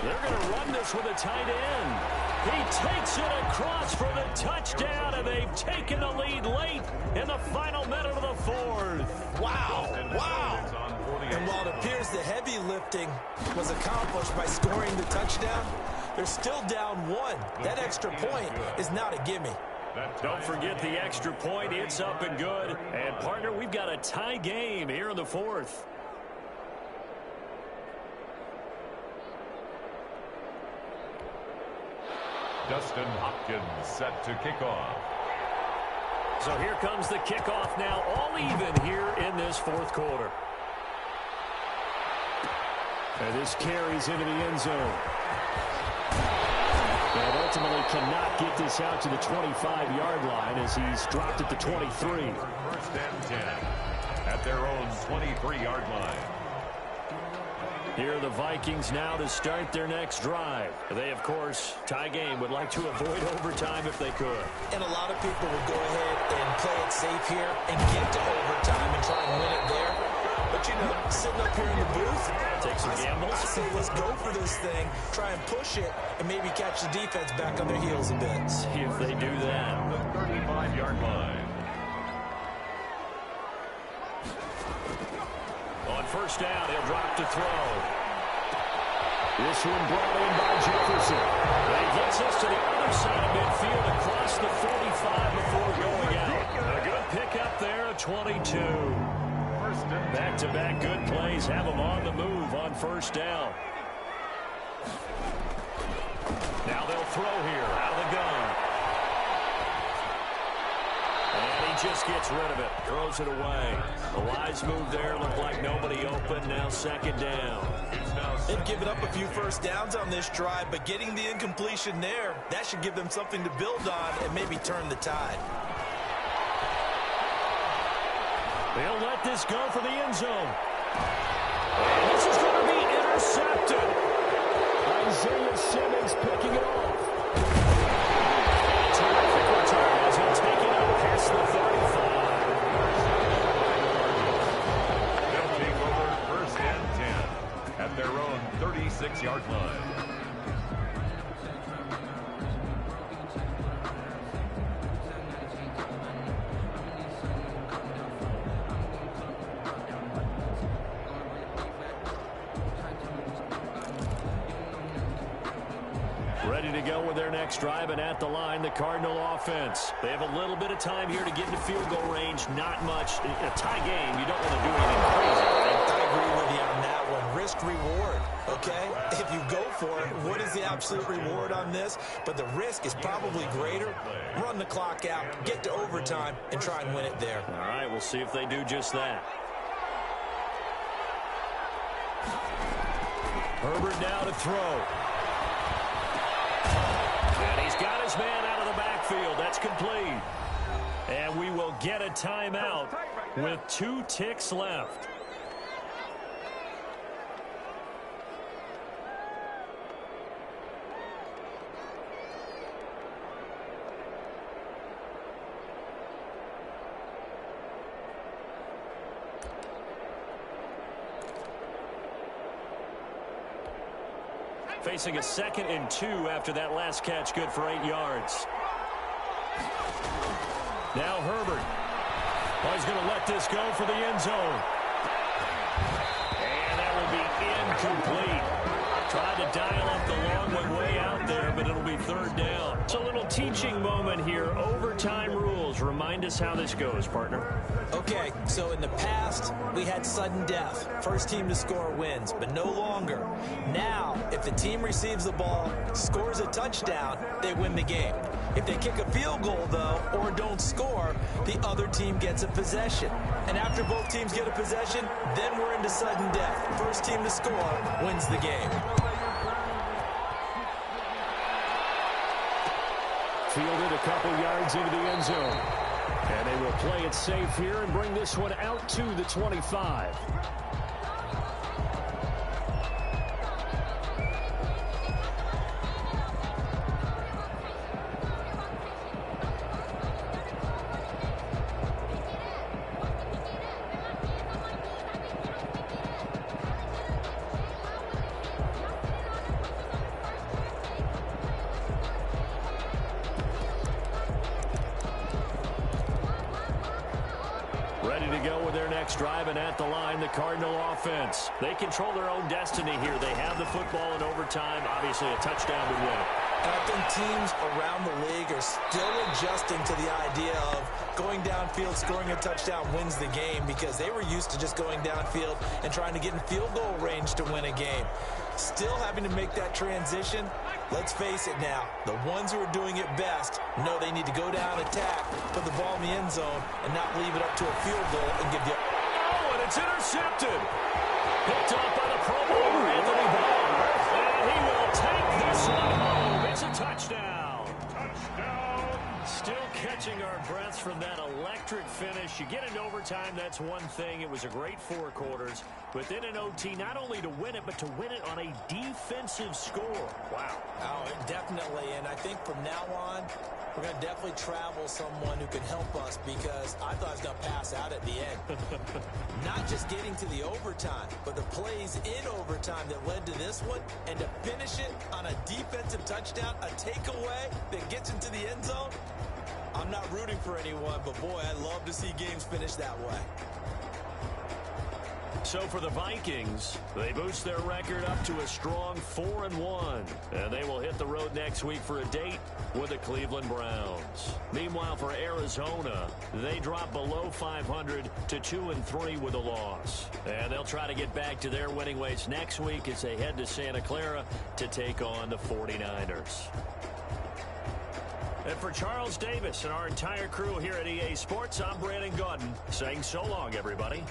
They're going to run this with a tight end. He takes it across for the touchdown, and they've taken the lead late in the final minute of the 4th. Wow, wow. And while it appears the heavy lifting was accomplished by scoring the touchdown, they're still down 1. That extra point is not a gimme. Don't forget the extra point. It's up and good. And, partner, we've got a tie game here in the 4th. Dustin Hopkins set to kick off. So here comes the kickoff now, all even here in this 4th quarter. And this carries into the end zone. And ultimately cannot get this out to the 25-yard line as he's dropped at the 23. 1st and 10 at their own 23-yard line. Here are the Vikings now to start their next drive. They, of course, tie game, would like to avoid overtime if they could. And a lot of people would go ahead and play it safe here and get to overtime and try and win it there. But, you know, sitting up here in the booth, take some gambles. I say let's go for this thing, try and push it, and maybe catch the defense back on their heels a bit. See if they do that. The 35-yard line. On first down, he'll drop to throw. This one brought in by Jefferson. And he gets us to the other side of midfield across the 45 before going out. A good pickup there, a 22. Back-to-back good plays have him on the move on first down. Now they'll throw here out of the gun. And he just gets rid of it. Throws it away. A wise move there. Looked like nobody open. Now second down. They've given up a few first downs on this drive, but getting the incompletion there, that should give them something to build on and maybe turn the tide. They'll let this go for the end zone. And this is going to be intercepted. Isaiah Simmons picking it off. Terrific return as he'll take it up past the 35. They'll take over first and 10 at their own 36-yard line. Ready to go with their next drive, and at the line, the Cardinal offense. They have a little bit of time here to get into field goal range. Not much. In a tie game, you don't want to do anything crazy, right? I agree with you on that one. Risk-reward, okay? If you go for it, what is the absolute reward on this? But the risk is probably greater. Run the clock out, get to overtime, and try and win it there. All right, we'll see if they do just that. Herbert now to throw. And he's got his man out of the backfield. That's complete. And we will get a timeout with 2 ticks left. Facing a 2nd and 2 after that last catch, good for 8 yards. Now Herbert. Oh, he's going to let this go for the end zone. And that will be incomplete. Tried to dial up the long one way out there, but it'll be 3rd down. It's a little teaching moment here. Overtime rules. Remind us how this goes, partner. Okay, so in the past, we had sudden death. First team to score wins, but no longer. Now, if the team receives the ball, scores a touchdown, they win the game. If they kick a field goal, though, or don't score, the other team gets a possession. And after both teams get a possession, then we're into sudden death. First team to score wins the game. Fielded a couple yards into the end zone. And they will play it safe here and bring this one out to the 25. Ready to go with their next drive, and at the line, the Cardinal offense. They control their own destiny here. They have the football in overtime. Obviously, a touchdown would win it. And I think teams around the league are still adjusting to the idea of going downfield, scoring a touchdown wins the game, because they were used to just going downfield and trying to get in field goal range to win a game. Still having to make that transition. Let's face it now, the ones who are doing it best know they need to go down, attack, put the ball in the end zone, and not leave it up to a field goal and give the... Oh, and it's intercepted. Picked up by the Pro Bowler, Anthony Ball. And he will take this one home. It's a touchdown. Touchdown. Still Catching our breaths from that electric finish. You get into overtime, that's one thing. It was a great 4 quarters. But then in OT, not only to win it, but to win it on a defensive score. Wow. Oh, definitely. And I think from now on, we're going to definitely travel someone who can help us, because I thought I was going to pass out at the end. Not just getting to the overtime, but the plays in overtime that led to this one, and to finish it on a defensive touchdown, a takeaway that gets into the end zone. I'm not rooting for anyone, but boy, I love to see games finish that way. So for the Vikings, they boost their record up to a strong 4-1. And they will hit the road next week for a date with the Cleveland Browns. Meanwhile, for Arizona, they drop below 500 to 2-3 with a loss. And they'll try to get back to their winning ways next week as they head to Santa Clara to take on the 49ers. And for Charles Davis and our entire crew here at EA Sports, I'm Brandon Gaudin saying so long, everybody.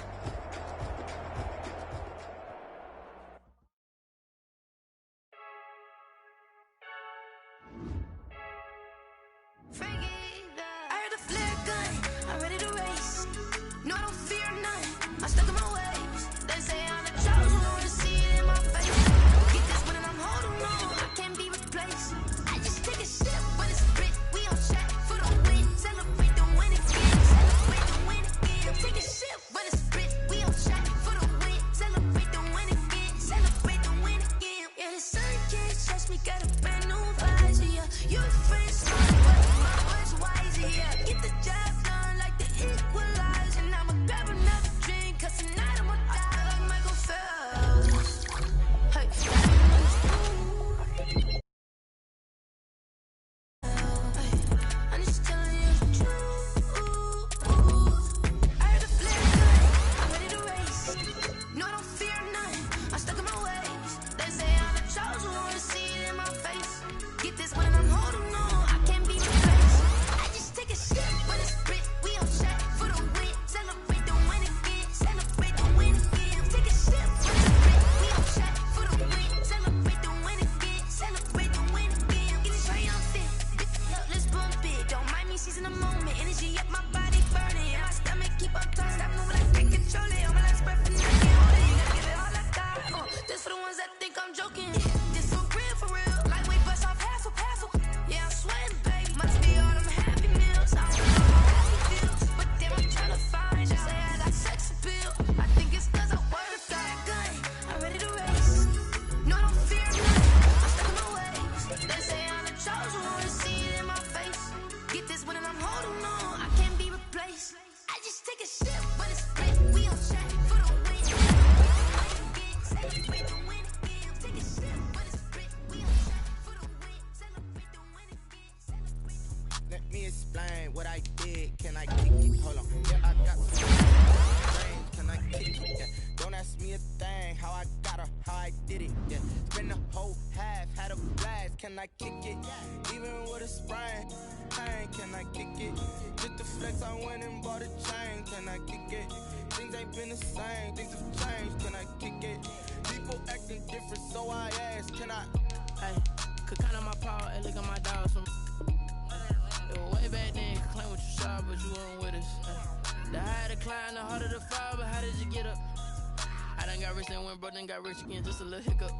Got rich again, just a little hiccup.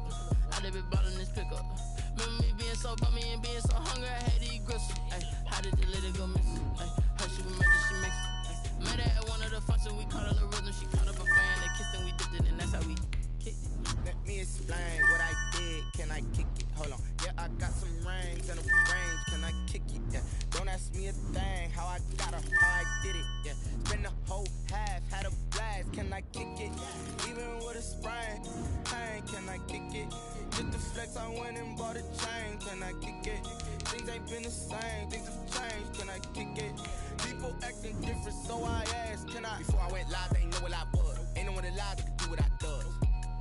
I live it ballin' this pickup. Remember me being so bummy and being so hungry, I had to eat gristle. Ay, how did the lady go missing? How she was magic, she mixed it. Met her at one of the functions, we caught her the rhythm. She caught up a fan, they kissed and we dipped it, and that's how we kicked it. Let me explain what I did, can I kick it? Hold on, yeah, I got some rings and a range, can I kick it? Yeah, don't ask me a thing, how I got her, how I did it. Yeah, spend the whole half, had a blast, can I kick it? Even with a sprain, pain, can I kick it? Just the flex, I went and bought a chain, can I kick it? Things ain't been the same, things have changed, can I kick it? People acting different, so I asked, can I? Before I went live, they ain't know what I was. Ain't no one alive that could do what I does.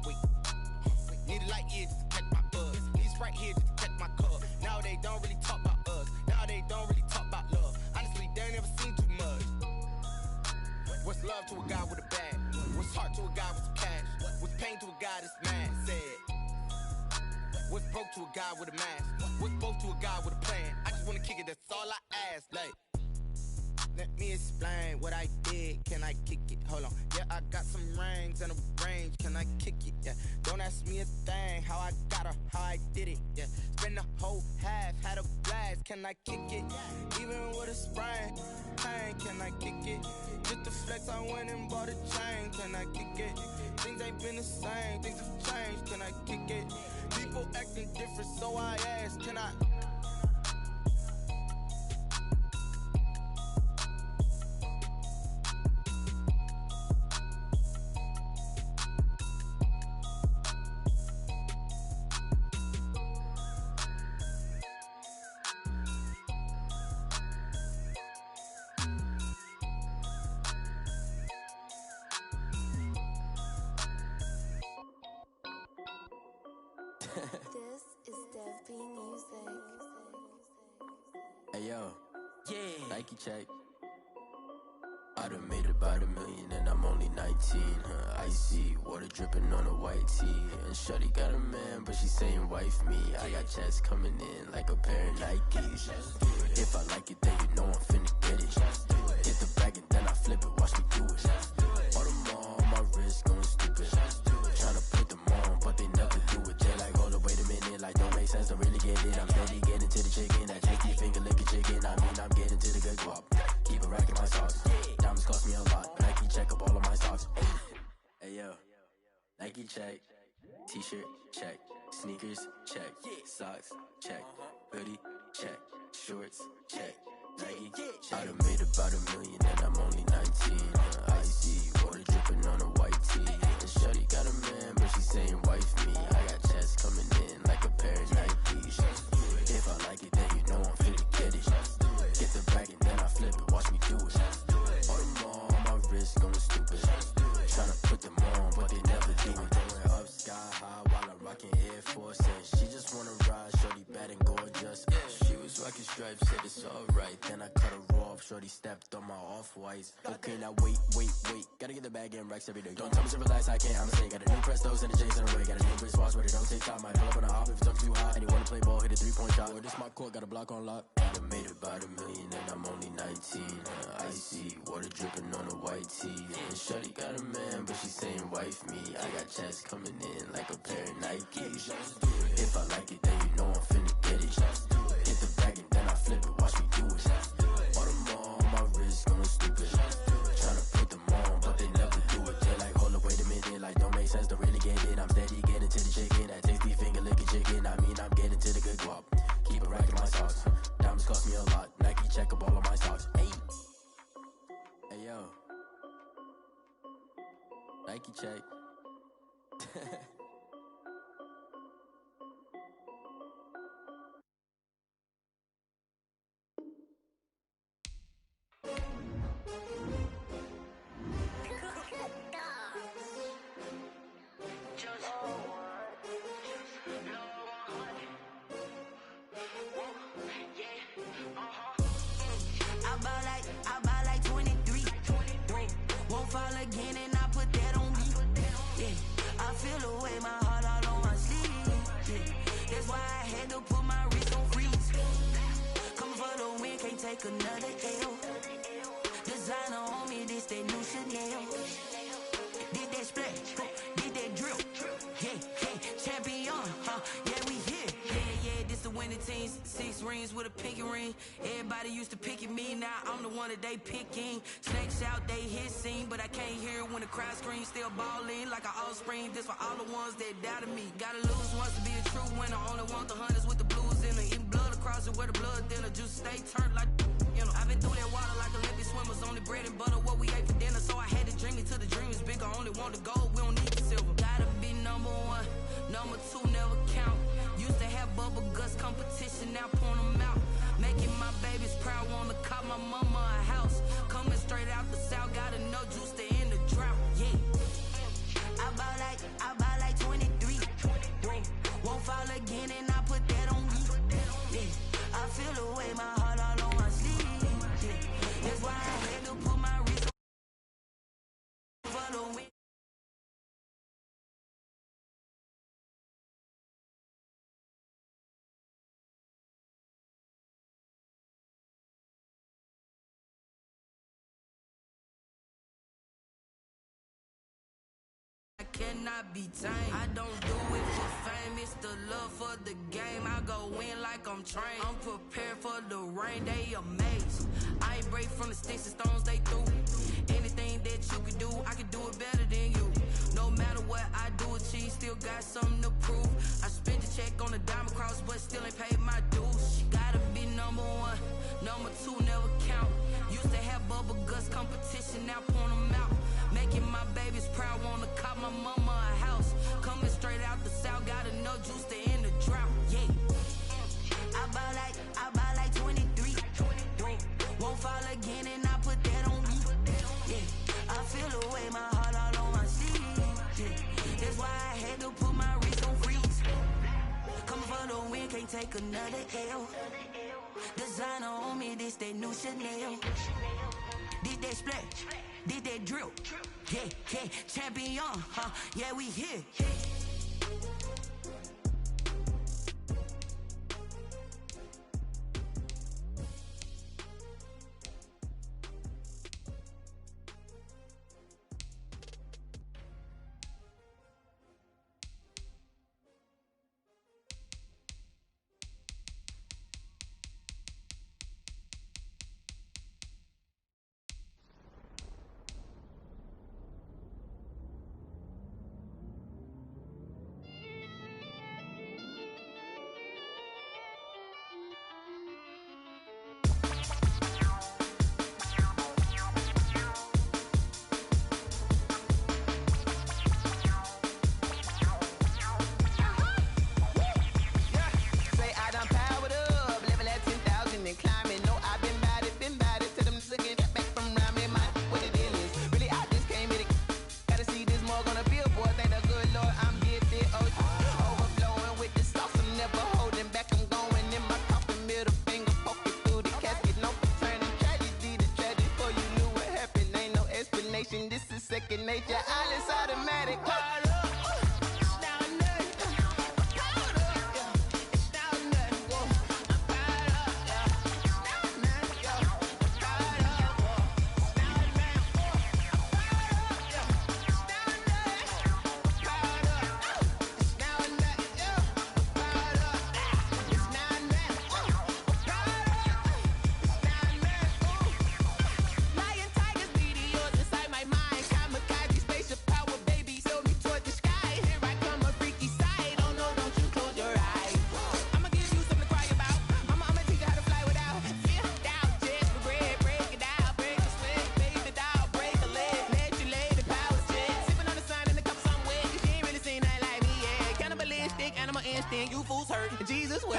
Wait, need a light here just to catch my buzz. Need Sprite here just to catch my cup. Now they don't really talk about us. Now they don't really talk about love. Honestly, they ain't never seen too much. What's love to a guy with a bag? What's heart to a guy with some cash? What's pain to a guy that's mad? Said. What's broke to a guy with a mask? What's both to a guy with a plan? I just wanna kick it, that's all I ask. Like, Let me explain what I did. Can I kick it? Hold on. Yeah, I got some rings and a range. Can I kick it? Yeah. Don't ask me a thing. How I got her, how I did it. Yeah. Spend the whole half, had a blast. Can I kick it? Even with a sprain, pain. Can I kick it? Just the flex, I went and bought a chain. Can I kick it? Things ain't been the same. Things have changed. Can I kick it? People acting different, so I asked. Can I? This is Dev B Music. Hey yo, yeah, Nike check. I done made about $1 million and I'm only 19. Icy water dripping on a white tee. And shorty got a man, but she saying wife me. I got checks coming in like a pair of Nikes. If I like it, then you know I'm finna get it. Hit the bag and then I flip it, watch me do it. All them on my wrist going stupid. Tryna put them on, but they never do it. They like, hold up, wait a minute, like don't make sense, don't really get it. I'm steady getting to the chicken, that tasty finger licking chicken. I mean, I'm getting to the good guap. Keep a rack in my socks. Diamonds cost me a lot. Nike check up all of my socks. Hey yo, Nike check. T-shirt check. Sneakers check. Socks check. Hoodie check. Shorts check. Nike. I done made about $1 million and I'm only 19. Icy water dripping on a white tee. And shorty got a man, but she saying wife me. I got checks coming in like a pair of Nikes. If I like it, then you know I'm finna get it. Get the bag and then I flip it, watch me do it. All them on my wrist going stupid. Tryna put them on, but they never do it. Going up sky high while I'm rocking Air Force. And she just wanna ride, shorty bad and gorgeous. She was rocking stripes, said it's alright. Then I cut her off, shorty stepped on my off-whites. Okay, now wait. Gotta get the bag and racks every day. Don't tell me to relax, I can't, I'ma say. Got a new Prestos and a J's in a way. Got a new wristwatch, but it don't take time. Might pull up on a hop if it's up too hot. And you wanna play ball, hit a 3-point shot. Or this my court, got a block on lock. I done made about $1 million and I'm only 19. Icy water dripping on a white tee. And shorty got a man, but she saying wife me. I got checks coming in like a pair of Nikes. If I like it, then you know I'm finna get it. Hit the bag and then I flip it, watch me do it. All them on my wrist going stupid. Tryna put them on, but they never do it. They like, hold up, wait a minute, like don't make sense, don't really get it. I'm steady getting to the chicken, that tasty finger licking chicken. I mean, I'm getting to the good guap. Keep a rack in my socks. Diamonds cost me a lot. Nike check up all of my socks. Hey yo, Nike check. I buy like 23. Won't fall again and I put that on me. Yeah, I feel away my heart all on my sleeve. Yeah, that's why I had to put my wrist on freeze. Come for the win, can't take another L. Designer on me, this that new Chanel. Did that splash, did that drill. Yeah, champion, yeah, we here. Yeah, this the winning team. 6 rings with a pinky ring. Everybody used to picking me, now I'm the one that they picking. Snakes out, they hit scene, but I can't hear when the crowd screams. Still balling like an offspring. This for all the ones that doubted me. Gotta lose once to be a true winner. Only want the hunters with the blues in it. Eating blood across it where the blood thinner. Just stay turned like, you know. I've been through that water like Olympic swimmers. Only bread and butter, what we ate for dinner. So I had to dream it till the dream is bigger. Only want the gold, we don't need the silver. Gotta be number 1, number 2 never count. Used to have bubble guts competition, now point them out. Making my babies proud, wanna call my mama a house. Coming straight out the south, got enough juice to end the drought. Yeah, I buy like 23. Won't fall again and I put that on me. Yeah, I feel away my heart all on my sleeve. Yeah, that's why I had to put my wrist on for the win. cannot be tamed. I don't do it for fame, it's the love for the game. I go in like I'm trained. I'm prepared for the rain, they amazed. I ain't break from the sticks and stones they threw. Anything that you can do, I can do it better than you. No matter what I do, achieve, still got something to prove. I spent the check on the diamond cross, but still ain't paid my dues. She gotta be number one, number two never count. Used to have bubble guts competition, now point them out. Making my babies proud, wanna cop my mama a house. Coming straight out the south, got enough juice to end the drought. Yeah, I buy like 23. Won't fall again, and I put that on me. Yeah, I feel away, my heart all on my sleeve. Yeah, that's why I had to put my wrist on freeze. Coming for the win, can't take another L. Designer on me, this that new Chanel. Did that splash, did that drill. Yeah, yeah, champion, huh? Yeah, we here. Second nature, all is automatic. You fools hurt, Jesus will.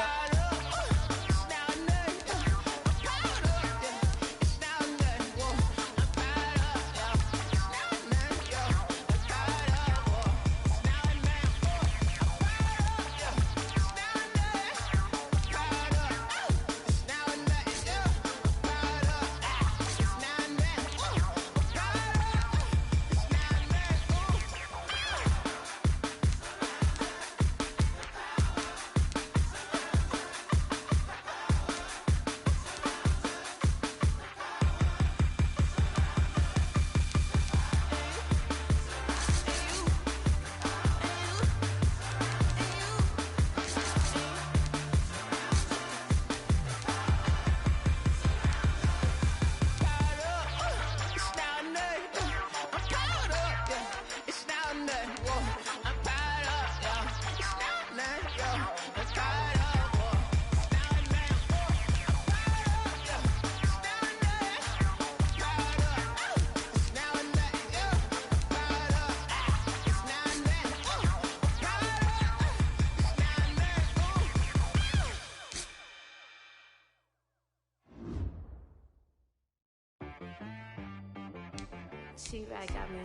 She-Rag got me.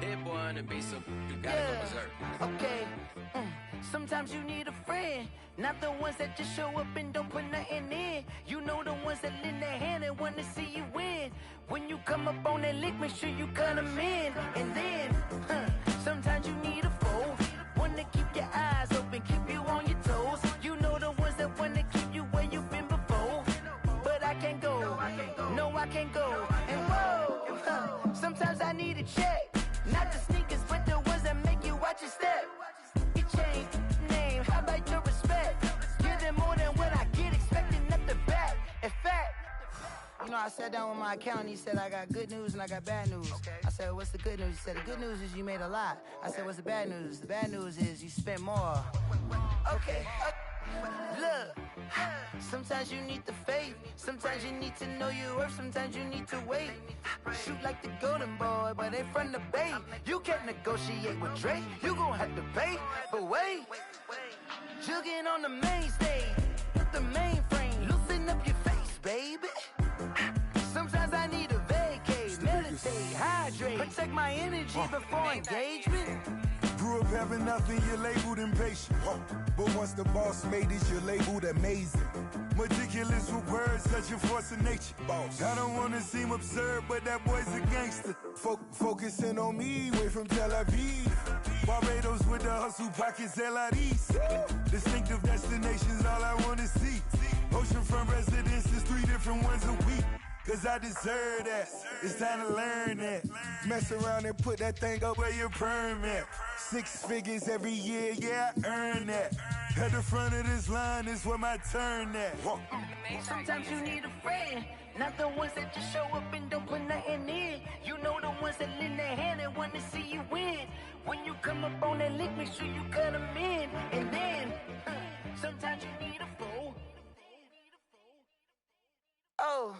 That boy on the beat, so you gotta go berserk. Okay. Sometimes you need a friend, not the ones that just show up and don't put nothing in. You know the ones that lend their hand and want to see you win. When you come up on that lick, make sure you cut them in. And then, sometimes you need a foe, one to keep your eyes open, keep you on your toes. You know the ones that want to keep you where you've been before. But I can't go, no I can't go. a check. Not the sneakers, but the ones that make you watch your step. You change name, how about your respect? Give them more than what I get, expecting nothing back. In fact, you know, I sat down with my accountant. He said, I got good news and I got bad news. I said, what's the good news? He said, the good news is you made a lot. I said, what's the bad news? The bad news is you spent more. Okay. Look, sometimes you need the faith. Sometimes you need to know your worth. Sometimes you need to wait. Shoot like the golden boy, but they from the bay. You can't negotiate with Drake. You gon' have to pay. But wait, jugging on the main stage with the mainframe. Loosen up your face, baby. Sometimes I need a vacate, meditate, hydrate, protect my energy before engagement. Grew up having nothing, you're labeled impatient. But once the boss made it, you're labeled amazing. Meticulous with words, such a force of nature. I don't want to seem absurd, but that boy's a gangster. Focusing on me, way from Tel Aviv. Barbados with the hustle pockets, LIDs. Distinctive destinations, all I want to see. Oceanfront residences, 3 different ones a week. Cause I deserve that, it's time to learn that. Mess around and put that thing up where your permit. 6 figures every year, yeah, I earn that. At the front of this line is where my turn at. Sometimes you need a friend, not the ones that just show up and don't put nothing in. You know the ones that lend their hand and want to see you win. When you come up on that lick, make sure you cut them in. And then, sometimes you need a fool. Oh.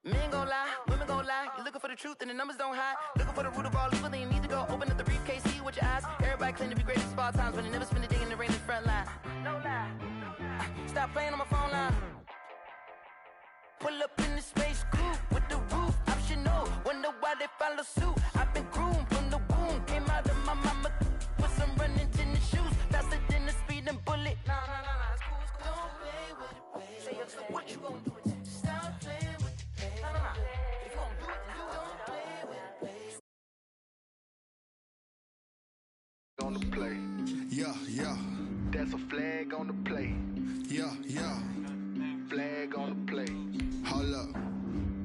Men gon' lie, women gon' lie. You're looking for the truth and the numbers don't hide. Looking for the root of all evil, then you need to go open up the briefcase, see with your eyes. Everybody claim to be greatest of all times, but they never spend a day in the rain in the front line. No lie. Stop playing on my phone line. Pull up in the space coupe with the roof optional. Wonder why they follow suit. I've been groomed from the womb. Came out of my mama with some running tennis shoes. Faster than the speeding bullet. Nah, it's cool, it's cool. Don't play with it, baby. Say it, so what you gon' do with that? Stop playing with it. If you gon' do it, then don't play with it, baby. On the play. Yeah. That's a flag on the play. Yeah. Flag on the play. Hold up.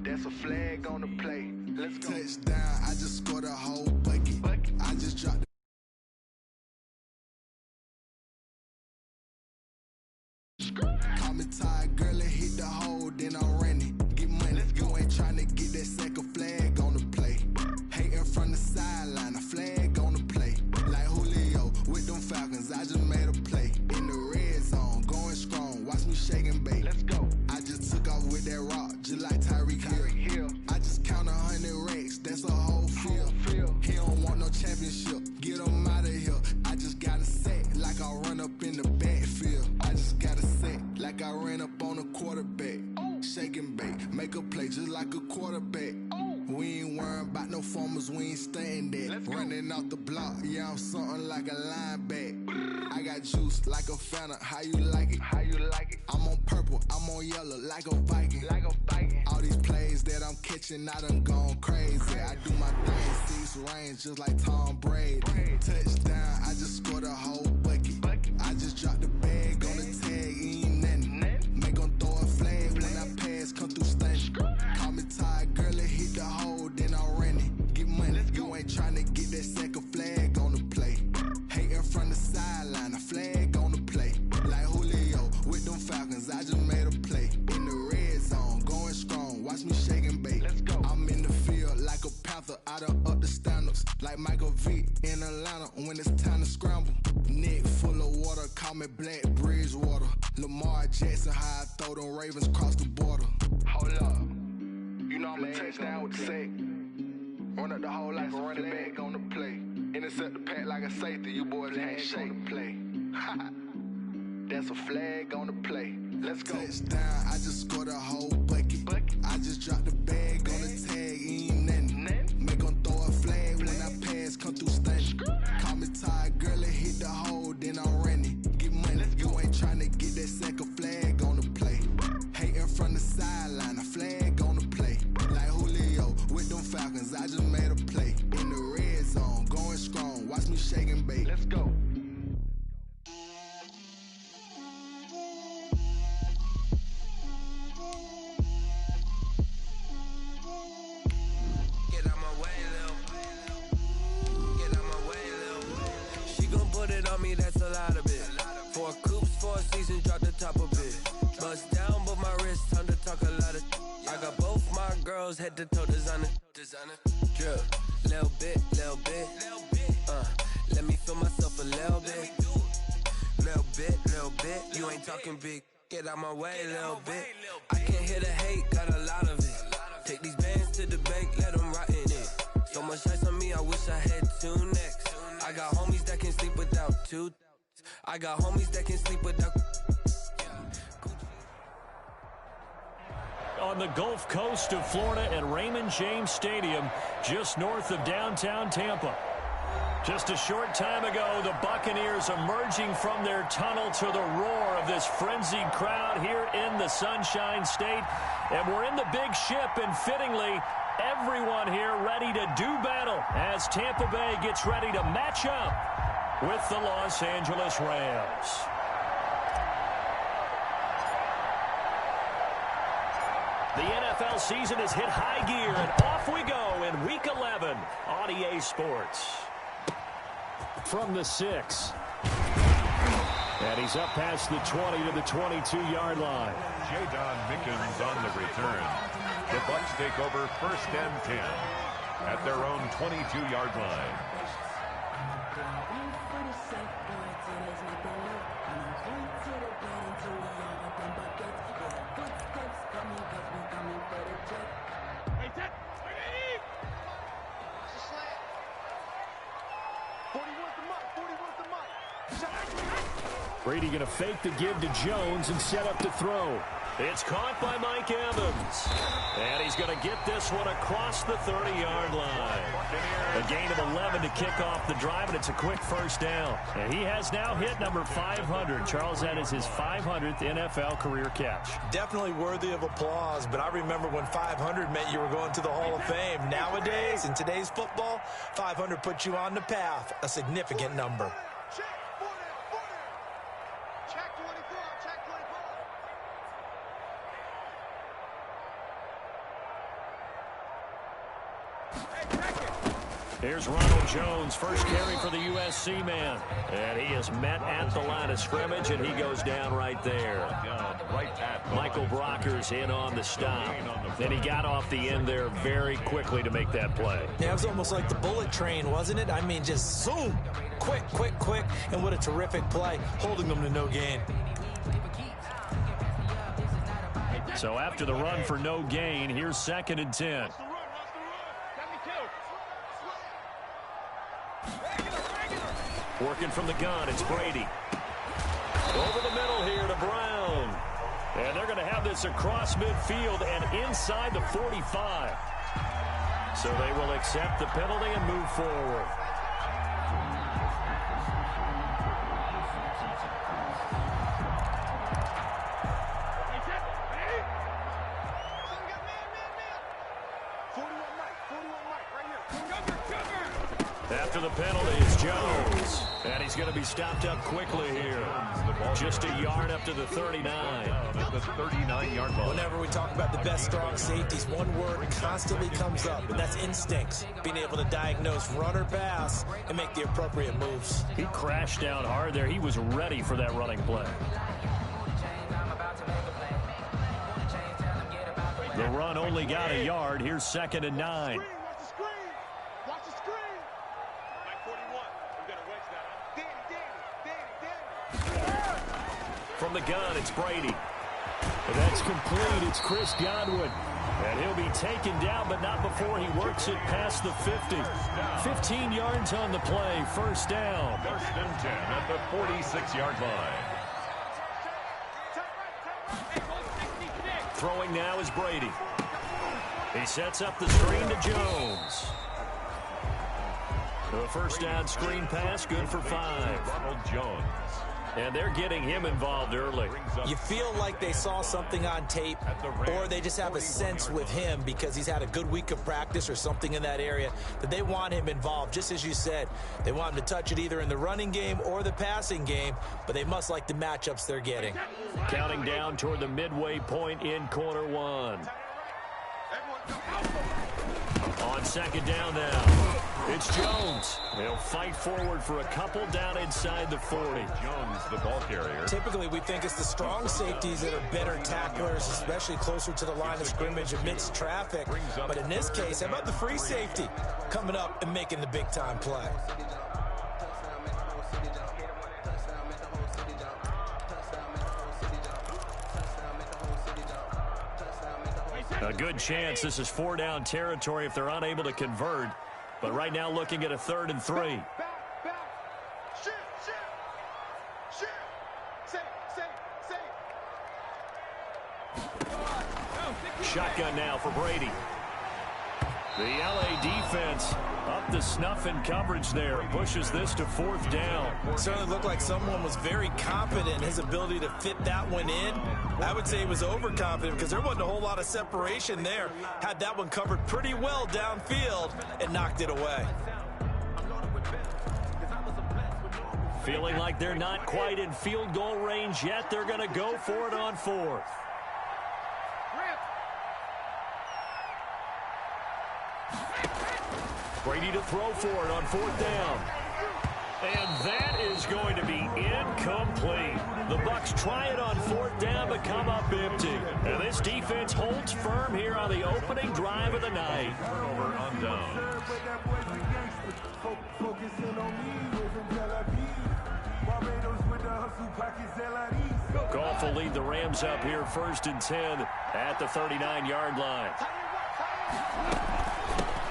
That's a flag on the play. Let's go. Touchdown, I just scored a whole bucket. I just dropped Call me tired, girl, and hit the hole, then I'm running. Get money, you ain't tryna get that second flag on the play. Hating from the sideline, a flag on the play. Like Julio with them Falcons, I just made a play. In the red zone, going strong, watch me shake and bake. Let's go. I just took off with that rock, just like Tyreek Hill. I just count 100 racks, that's a whole field. He don't want no championship, get him out of here. I just got a set, like I run up in the backfield. I just got a set, like I ran up on a quarterback. Shake and bake, make a play just like a quarterback. We ain't worrying about no formers, we ain't staying there. Running off the block, yeah, I'm something like a linebacker. I got juice like a Fanta, how you like it? I'm on purple, I'm on yellow, like a Viking. All these plays that I'm catching, I done gone crazy. I do my thing, 6 range, just like Tom Brady. Touchdown, I just scored a whole bucket. I just dropped the bag on the tag, ain't nothing. Make 'em throw a flag when I pass, come through stunning. Call me tired, girl, and hit the hole, then I'm running. Get money, you ain't tryna get that second flag on the play. Hating from the sideline, a flag on the play. Like Julio with them Falcons, I just made a play. In the red zone, going strong, watch me shake and bake. I'm in the field like a panther, I done up the standards. Like Michael Vick in Atlanta when it's time to scramble. Neck full of water, call me Black Bridgewater. Lamar Jackson, how I throw them Ravens cross the border. Hold up, you know I'm a touchdown with the sack. Run up the whole like a running back on the play. Intercept the pack like a safety, you boys ain't shake the play. That's a flag on the play. Let's go. Touchdown, I just scored a whole bucket. I just dropped the bag on the tag, ain't nothing. Make 'em throw a flag when I pass, come through stunning. Call me tired, girl, and hit the hole, then I'm running. Get money, you ain't tryna get that second flag on the play. Hating from the sideline, a flag on the play. Like Julio with them Falcons, I just made a play. In the red zone, going strong, watch me shake and bake. Let's go. 4 seasons, drop the top of it. Bust down, but my wrist, time to talk a lot of. I got both my girls head to toe designer. Drip, little bit. Let me feel myself a little bit. Little bit. You ain't talking big. Get out my way, little bit. I can't hear the hate, got a lot of it. Take these bands to the bank, let them rot in it. So much ice on me, I wish I had 2 necks. I got homies that can sleep without 2. I got homies that can sleep without. On the Gulf Coast of Florida at Raymond James Stadium, just north of downtown Tampa. Just a short time ago, the Buccaneers emerging from their tunnel to the roar of this frenzied crowd here in the Sunshine State. And we're in the big ship, and fittingly, everyone here ready to do battle as Tampa Bay gets ready to match up with the Los Angeles Rams. The NFL season has hit high gear, and off we go in Week 11 on EA Sports. From the 6. And he's up past the 20 to the 22-yard line. Jadon Mickens on the return. The Bucs take over 1st and 10 at their own 22-yard line. Brady going to fake the give to Jones and set up to throw. It's caught by Mike Evans. And he's going to get this one across the 30-yard line. A gain of 11 to kick off the drive, and it's a quick first down. And he has now hit number 500. Charles, that is his 500th NFL career catch. Definitely worthy of applause, but I remember when 500 meant you were going to the Hall of Fame. Nowadays, in today's football, 500 puts you on the path, a significant number. Here's Ronald Jones, first carry for the USC man. And he is met at the line of scrimmage, and he goes down right there. Michael Brockers in on the stop. Then he got off the end there very quickly to make that play. Yeah, it was almost like the bullet train, wasn't it? I mean, just zoom. Quick. And what a terrific play, holding them to no gain. So after the run for no gain, here's 2nd and 10. Working from the gun, it's Brady. Over the middle here to Brown. And they're going to have this across midfield and inside the 45. So they will accept the penalty and move forward. After the penalty is Jones. And he's going to be stopped up quickly here. Just a yard up to the 39. At the 39-yard line. Whenever we talk about the best strong safeties, one word constantly comes up, and that's instincts. Being able to diagnose run or pass and make the appropriate moves. He crashed down hard there. He was ready for that running play. The run only got a yard. Here's 2nd and 9. From the gun, it's Brady. And that's complete. It's Chris Godwin. And he'll be taken down, but not before he works it past the 50. 15 yards on the play. First down. 1st and 10 at the 46-yard line. Throwing now is Brady. He sets up the screen to Jones. The first down screen pass, good for 5. Ronald Jones. And they're getting him involved early. You feel like they saw something on tape, or they just have a sense with him because he's had a good week of practice or something in that area that they want him involved. Just as you said, they want him to touch it either in the running game or the passing game, but they must like the matchups they're getting. Counting down toward the midway point in quarter 1. On 2nd down now. It's Jones. He'll fight forward for a couple down inside the 40. Jones, the ball carrier. Typically, we think it's the strong safeties that are better tacklers, especially closer to the line of scrimmage amidst traffic. But in this case, how about the free safety coming up and making the big-time play? A good chance this is 4-down territory if they're unable to convert. But right now looking at a 3rd and 3. Shotgun now for Brady. The LA defense up to snuff in coverage there. Pushes this to 4th down. It certainly looked like someone was very confident in his ability to fit that one in. I would say he was overconfident because there wasn't a whole lot of separation there. Had that one covered pretty well downfield and knocked it away. Feeling like they're not quite in field goal range yet. They're going to go for it on 4th. Brady to throw for it on 4th down. And that is going to be incomplete. The Bucs try it on 4th down but come up empty. And this defense holds firm here on the opening drive of the night. Turnover on down. Goff will lead the Rams up here 1st and 10 at the 39-yard line.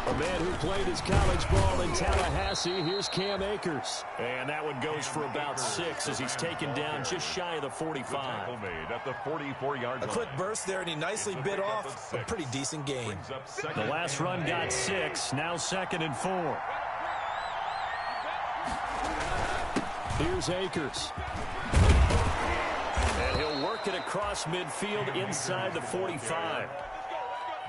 A man who played his college ball in Tallahassee, here's Cam Akers. And that one goes for about 6 as he's taken down just shy of the 45. Made at the 44-yard line. A quick burst there, and he nicely bit off a pretty decent gain. The last run got 6, now 2nd and 4. Here's Akers. And he'll work it across midfield inside the 45.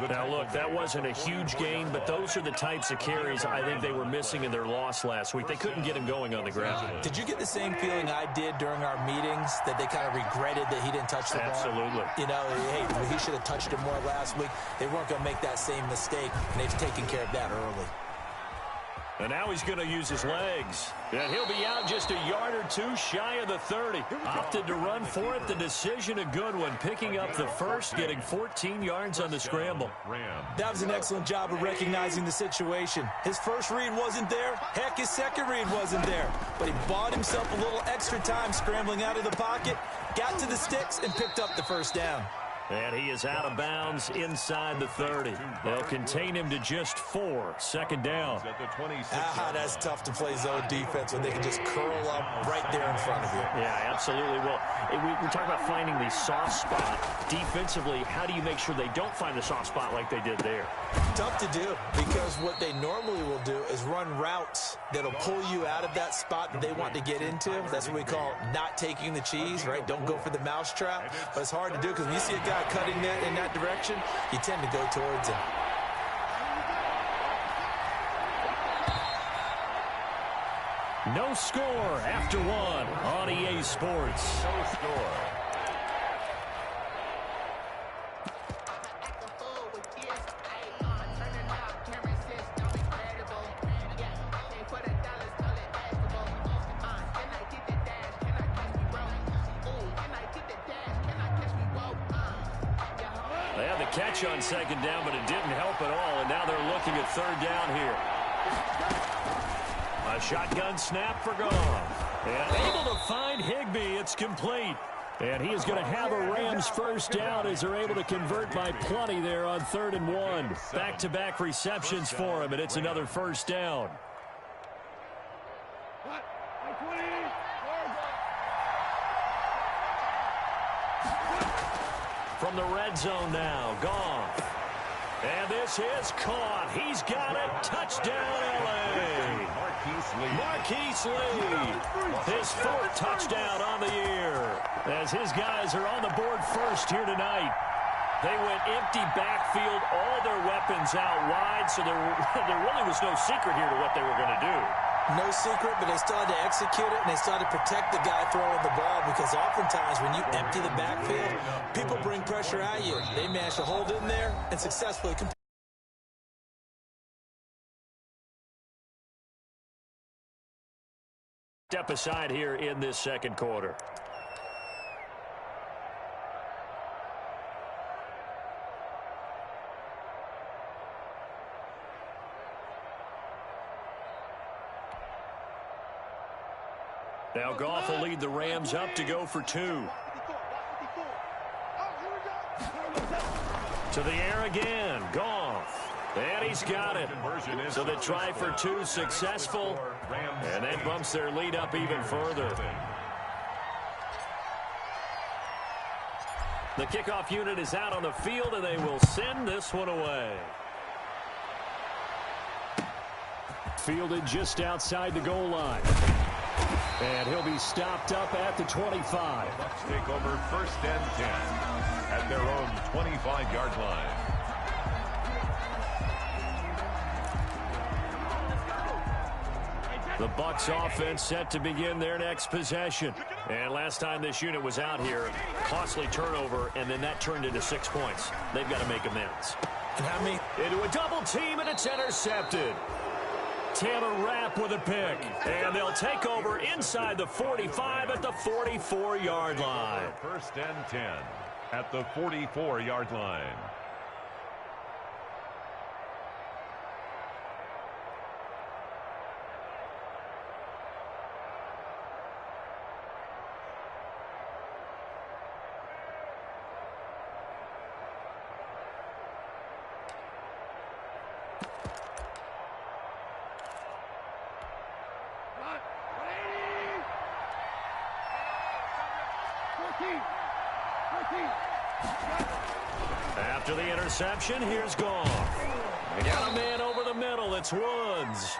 Now, look, that wasn't a huge gain, but those are the types of carries I think they were missing in their loss last week. They couldn't get him going on the ground. Did you get the same feeling I did during our meetings, that they kind of regretted that he didn't touch the ball? Absolutely. You know, hey, he should have touched it more last week. They weren't going to make that same mistake, and they've taken care of that early. And now he's going to use his legs. And he'll be out just a yard or 2 shy of the 30. Opted to run for it. The decision a good one. Picking up the first, getting 14 yards on the scramble. That was an excellent job of recognizing the situation. His first read wasn't there. Heck, his second read wasn't there. But he bought himself a little extra time scrambling out of the pocket, got to the sticks, and picked up the first down. And he is out of bounds inside the 30. They'll contain him to just 4. 2nd down. That's tough to play zone defense when they can just curl up right there in front of you. Yeah, absolutely. Well, we talk about finding the soft spot. Defensively, how do you make sure they don't find the soft spot like they did there? Tough to do, because what they normally will do is run routes that'll pull you out of that spot that they want to get into. That's what we call not taking the cheese, right? Don't go for the mousetrap. But it's hard to do because when you see a guy cutting that in that direction, you tend to go towards him. No score after 1 on EA Sports. No score. They had the catch on 2nd down, but it didn't help at all, and now they're looking at 3rd down here. A shotgun snap for Goff. And able to find Higbee. It's complete. And he is going to have a Rams first down as they're able to convert by plenty there on 3rd and 1. Back-to-back receptions for him, and it's another first down. From the red zone now, Goff. And this is caught. He's got it. Touchdown, L.A. Marquise Lee. His 4th touchdown on the year. As his guys are on the board first here tonight. They went empty backfield, all their weapons out wide, so there really was no secret here to what they were going to do. No secret, but they still had to execute it, and they still had to protect the guy throwing the ball, because oftentimes when you empty the backfield, people bring pressure at you. They managed to hold in there and successfully compete. Step aside here in this second quarter. Now Goff will lead the Rams up to go for 2. To the air again, Goff. And he's got it. So the try for 2 successful, and that bumps their lead up even further. The kickoff unit is out on the field, and they will send this one away. Fielded just outside the goal line. And he'll be stopped up at the 25. Bucks take over 1st and 10 at their own 25-yard line. The Bucks offense set to begin their next possession. And last time this unit was out here, costly turnover, and then that turned into 6 points. They've got to make amends. And how many? Into a double team, and it's intercepted. Tanner Rapp with a pick. And they'll take over inside the 45 at the 44-yard line. 1st and 10 at the 44-yard line. After the interception, here's Goff. They got a man over the middle. It's Woods.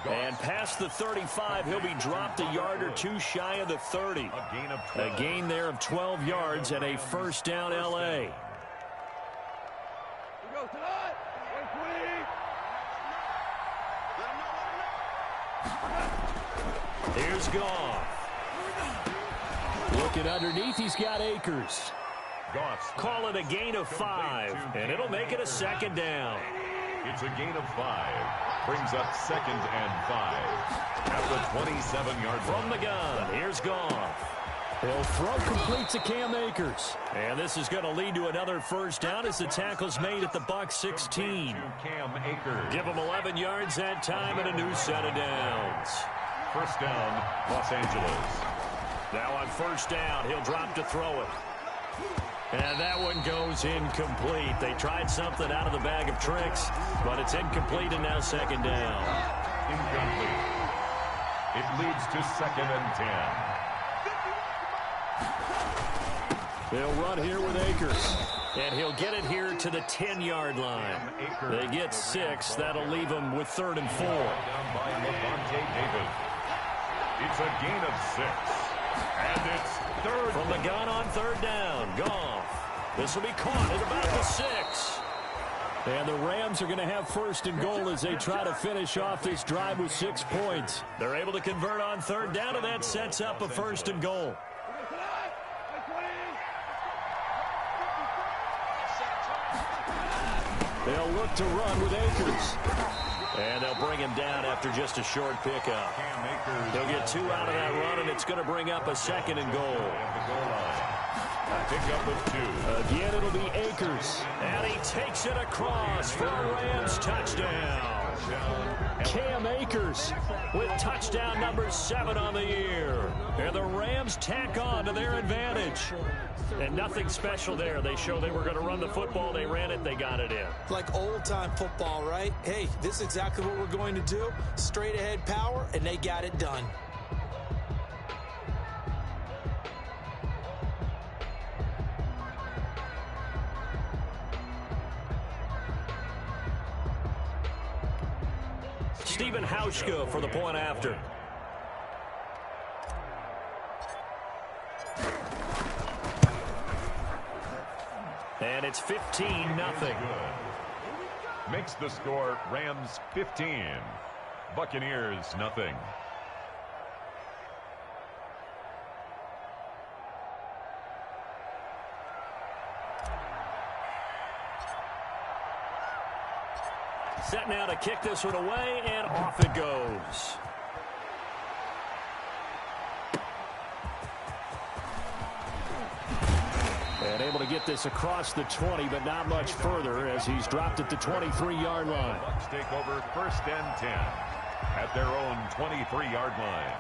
And past the 35, he'll be dropped a yard or 2 shy of the 30. A gain there of 12 yards and a 1st down L.A. Here's Goff. Looking underneath, he's got Akers. Call it a gain of 5, and it'll make it a 2nd down. It's a gain of 5. Brings up 2nd and 5 at the 27-yard line. From the gun, here's Goff. He'll throw complete to Cam Akers. And this is going to lead to another 1st down as the tackle's made at the Bucs 16. Cam Akers. Give him 11 yards that time and a new set of downs. 1st down, Los Angeles. Now on 1st down, he'll drop to throw it. And that one goes incomplete. They tried something out of the bag of tricks, but it's incomplete and now 2nd down. Incomplete. It leads to 2nd and 10. They'll run here with Akers. And he'll get it here to the 10-yard line. They get 6. That'll leave them with 3rd and 4. Down by Levante David. It's a gain of 6. And it's 3rd. From the gun on 3rd down. Goff. This will be caught at about the 6. And the Rams are going to have 1st and goal as they try to finish off this drive with 6 points. They're able to convert on 3rd down, and that sets up a 1st and goal. They'll look to run with Akers. And they'll bring him down after just a short pickup. They'll get 2 out of that run, and it's going to bring up a 2nd and goal. Pick up with 2. Again, it'll be Akers. And he takes it across for a Rams touchdown. Cam Akers with touchdown number 7 on the year. And the Rams tack on to their advantage. And nothing special there. They show they were going to run the football. They ran it. They got it in. Like old-time football, right? Hey, this is exactly what we're going to do. Straight ahead power, and they got it done. Stephen Hauschka for the point after. And it's 15-0. Makes the score Rams 15. Buccaneers nothing. Set now to kick this one away, and off it goes. And able to get this across the 20, but not much further as he's dropped at the 23-yard line. Bucks take over 1st and 10 at their own 23-yard line.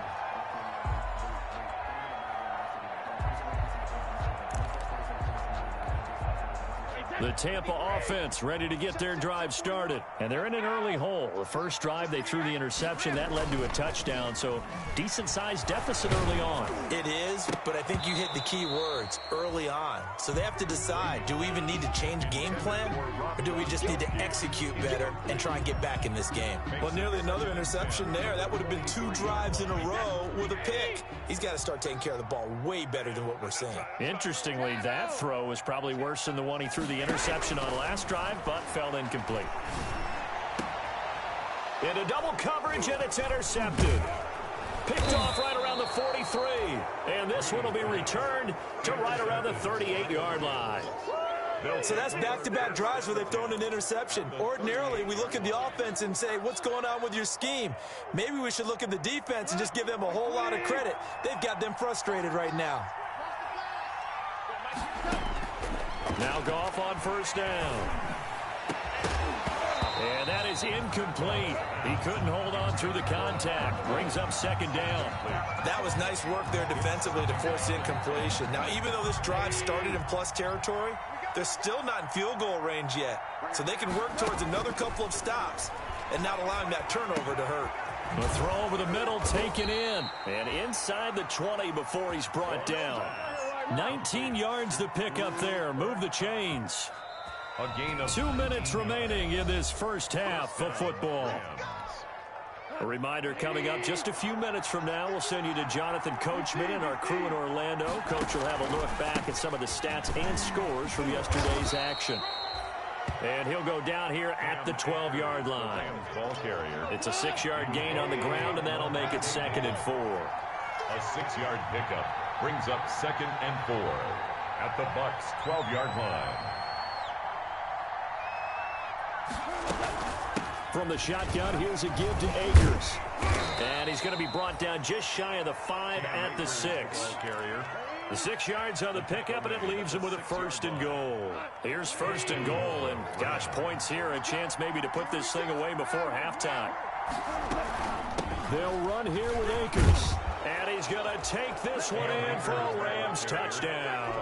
The Tampa offense ready to get their drive started. And they're in an early hole. The first drive, they threw the interception. That led to a touchdown. So decent-sized deficit early on. It is, but I think you hit the key words, early on. So they have to decide, do we even need to change game plan? Or do we just need to execute better and try and get back in this game? Well, nearly another interception there. That would have been 2 drives in a row with a pick. He's got to start taking care of the ball way better than what we're seeing. Interestingly, that throw was probably worse than the one he threw the interception on last drive, but fell incomplete. Into double coverage, and it's intercepted. Picked off right around the 43. And this one will be returned to right around the 38-yard line. So that's back-to-back drives where they've thrown an interception. Ordinarily, we look at the offense and say, what's going on with your scheme? Maybe we should look at the defense and just give them a whole lot of credit. They've got them frustrated right now. Now Goff on 1st down. And that is incomplete. He couldn't hold on through the contact. Brings up 2nd down. That was nice work there defensively to force incompletion. Now, even though this drive started in plus territory, they're still not in field goal range yet. So they can work towards another couple of stops and not allowing that turnover to hurt. The throw over the middle taken in. And inside the 20 before he's brought down. 19 yards to pick up there. Move the chains. A gain of 2 minutes remaining in this first half of football. A reminder coming up just a few minutes from now. We'll send you to Jonathan Coachman and our crew in Orlando. Coach will have a look back at some of the stats and scores from yesterday's action. And he'll go down here at the 12-yard line. ball carrier. It's a 6-yard gain on the ground, and that'll make it 2nd and 4. A 6-yard pickup brings up 2nd and 4 at the Bucks' 12-yard line. From the shotgun, here's a give to Akers. And he's going to be brought down just shy of the 5 at the 6. The 6 yards on the pickup, and it leaves him with a 1st and goal. Here's 1st and goal, and gosh, points here. A chance maybe to put this thing away before halftime. They'll run here with Akers. And he's going to take this one in for a Rams touchdown.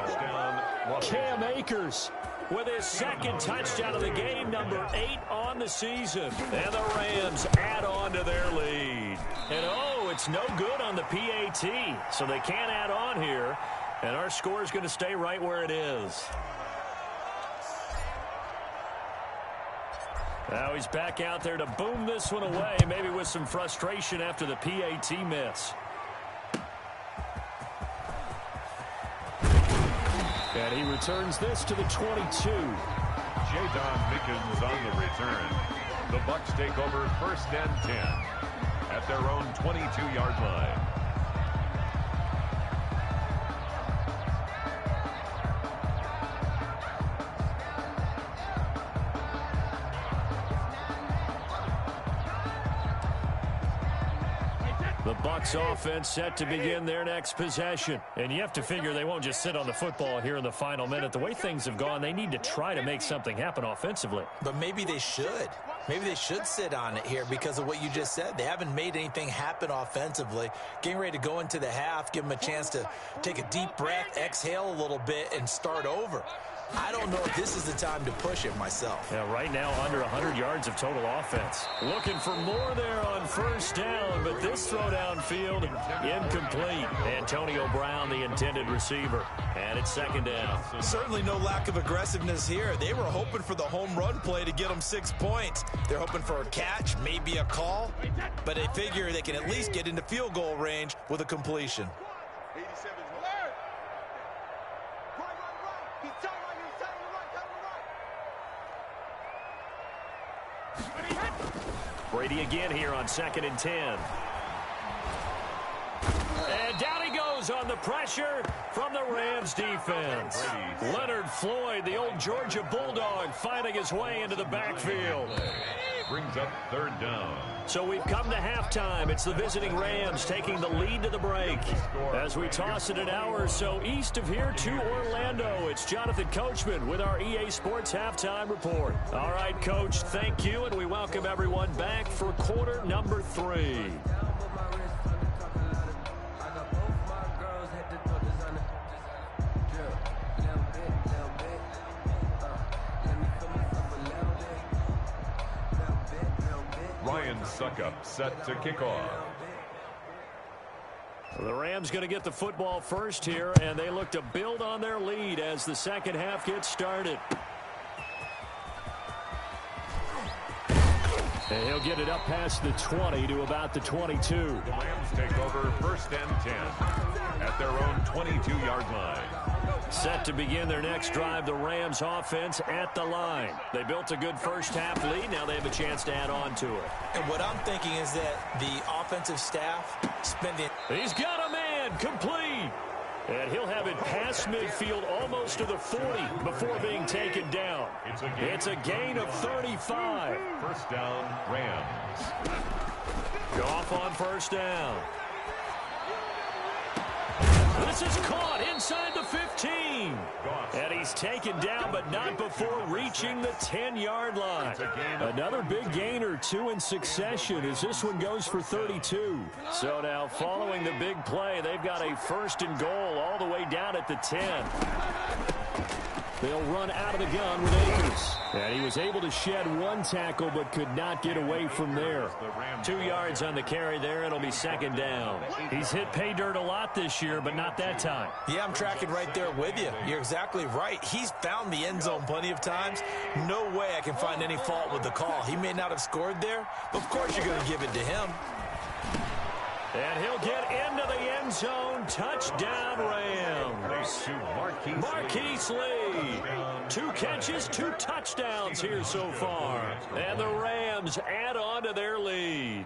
Cam Akers with his 2nd touchdown of the game, number 8 on the season. And the Rams add on to their lead. And oh, it's no good on the PAT, so they can't add on here. And our score is going to stay right where it is. Now he's back out there to boom this one away, maybe with some frustration after the PAT miss. And he returns this to the 22. Jadon Mickens on the return. The Bucks take over 1st and 10 at their own 22-yard line. The Bucks offense set to begin their next possession. And you have to figure they won't just sit on the football here in the final minute. The way things have gone, they need to try to make something happen offensively. But maybe they should. Maybe they should sit on it here because of what you just said. They haven't made anything happen offensively. Getting ready to go into the half, give them a chance to take a deep breath, exhale a little bit, and start over. I don't know if this is the time to push it myself. Yeah, right now under 100 yards of total offense. Looking for more there on 1st down, but this throw downfield incomplete. Antonio Brown, the intended receiver, and it's 2nd down. Certainly no lack of aggressiveness here. They were hoping for the home run play to get them 6 points. They're hoping for a catch, maybe a call, but they figure they can at least get into field goal range with a completion. Brady again here on 2nd and 10. And down he goes on the pressure from the Rams defense. Leonard Floyd, the old Georgia Bulldog, finding his way into the backfield. brings up third down. So we've come to halftime. It's the visiting Rams taking the lead to the break. As we toss it an hour or so east of here to Orlando, it's Jonathan Coachman with our EA Sports Halftime Report. All right, Coach, thank you, and we welcome everyone back for quarter number 3. Ryan Suckup set to kick off. The Rams going to get the football first here, and they look to build on their lead as the second half gets started. And he'll get it up past the 20 to about the 22. The Rams take over first and 10 at their own 22-yard line. Set to begin their next drive, the Rams offense at the line. They built a good first half lead. Now they have a chance to add on to it. And what I'm thinking is that the offensive staff spending... He's got a man complete. And he'll have it past midfield almost to the 40 before being taken down. It's a gain of 35. First down, Rams. Goff on first down. This is caught inside the 15. And he's taken down, but not before reaching the 10-yard line. Another big gain or 2 in succession as this one goes for 32. So now following the big play, they've got a first and goal all the way down at the 10. They'll run out of the gun with Akers. And he was able to shed 1 tackle but could not get away from there. 2 yards on the carry there. It'll be second down. He's hit pay dirt a lot this year, but not that time. Yeah, I'm tracking right there with you. You're exactly right. He's found the end zone plenty of times. No way I can find any fault with the call. He may not have scored there, but of course you're going to give it to him. And he'll get into the end zone. Touchdown, Rams. Marquise Lee. 2 catches, 2 touchdowns here so far. And the Rams add on to their lead.